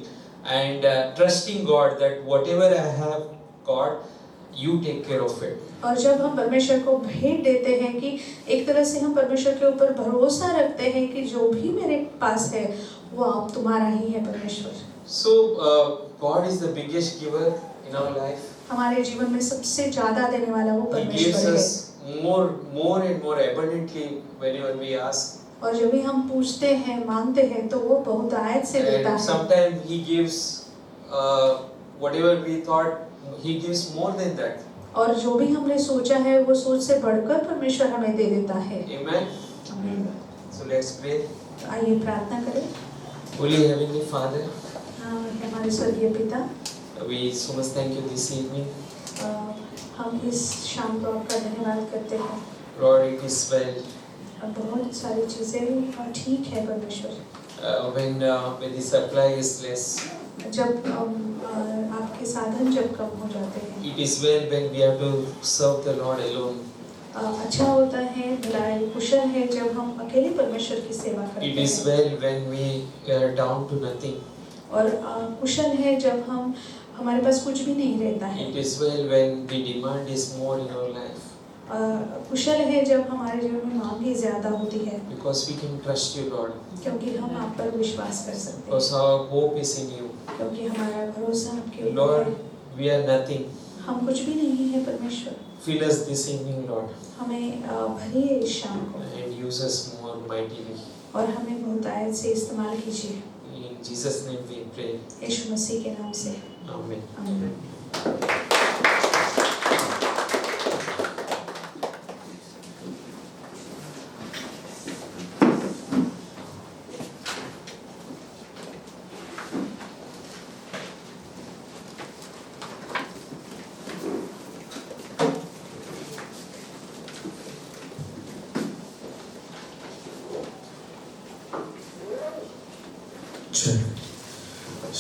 and trusting God that whatever I have, God, you take care of it. और जब हम परमेश्वर को भेंट देते हैं कि एक तरह से हम परमेश्वर के ऊपर भरोसा रखते हैं कि जो भी मेरे पास है वो आप तुम्हारा ही है परमेश्वर। So God is the biggest giver in our life. हमारे जीवन में सबसे ज्यादा देने वाला वो He gives परमेश्वर है। us more and more abundantly whenever we ask. और जब भी हम पूछते हैं, मांगते हैं, तो वो बहुतायत से देता And है। sometimes He gives whatever we thought, He gives more than that. और जो भी हमने सोचा है वो सोच से बढ़कर परमेश्वर हमें दे देता है। Amen. आमीन। So let's pray. आइए प्रार्थना करें। Holy Heavenly Father, हमारे स्वर्गीय पिता, we so much thank you this evening. हम इस शाम को आपका धन्यवाद करते हैं। Lord, it is well. बहुत सारी चीजें ठीक है परमेश्वर। When the supply is less, जब आपके साधन जब कम हो जाते हैं, it is well when we have to serve the Lord alone. अच्छा होता है, भलाई कुशल है जब हम अकेले परमेश्वर की सेवा करते It is हैं। well when we are down to nothing. और कुशल है जब हमारे पास कुछ भी नहीं रहता है। It is well when the demand is more in our life. कुशल है जब हमारे जीवन में मांगे ज्यादा होती है, Because we can trust you, Lord. क्योंकि हम आप पर विश्वास कर सकते हैं, Because our hope is in you. क्योंकि हमारा भरोसा आपके ऊपर Lord, है। we are nothing. हम कुछ भी नहीं है परमेश्वर। Fill us this evening, Lord, हमें भरिए इस शाम को and use us more mightily. और हमें बहुतायत से इस्तेमाल कीजिए। In Jesus' name we pray. यीशु मसीह के नाम से Amen. आमीन।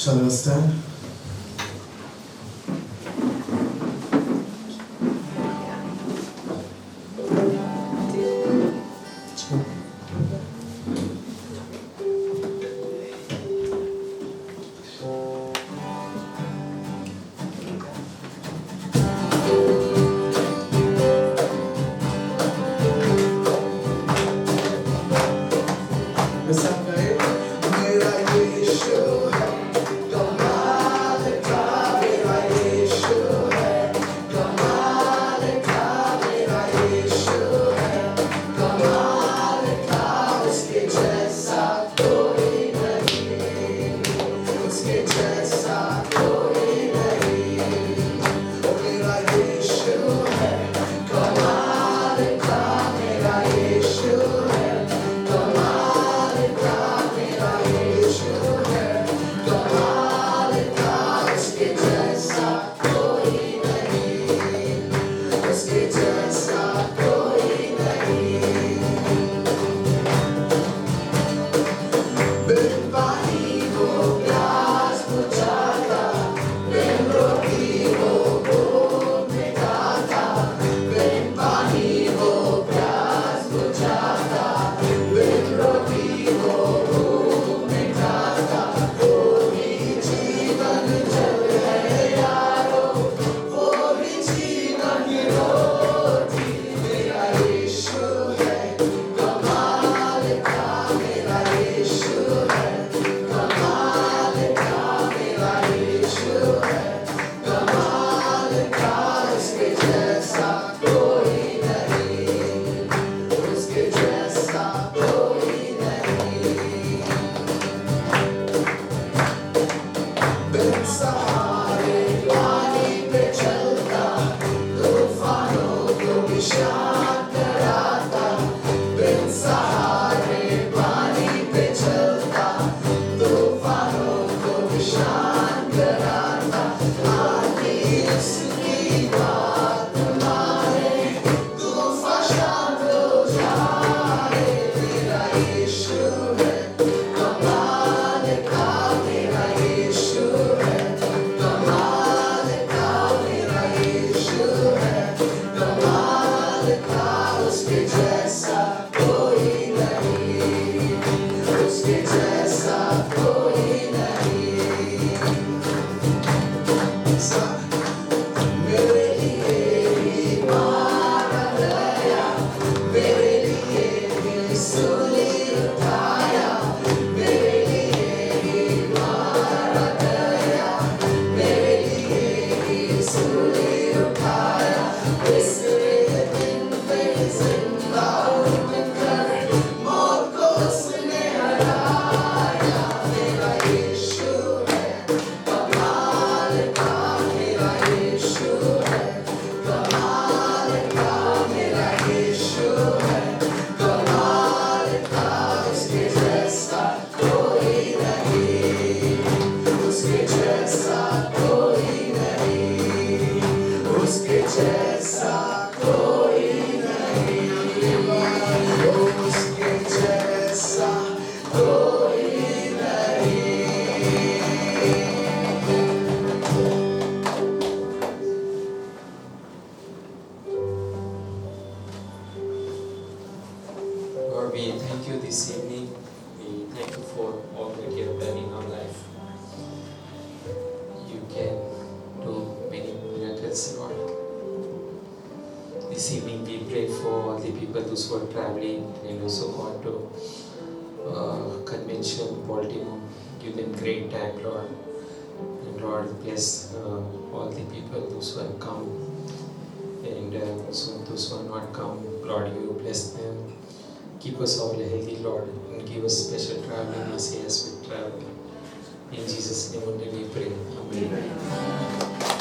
Shall we stand? मेरा यीशु तुम्हारा Lord, we thank you this evening. We thank you for all that you have done in our life. You can do many miracles, Lord. This evening we pray for all the people those who are traveling and also gone to convention, Baltimore. Give them great time, Lord. And Lord, bless all the people those who have come and also those who have not come. Lord, you bless them. Keep us all healthy, Lord, and give us special traveling mercy as we travel. In Jesus' name only we pray. Amen.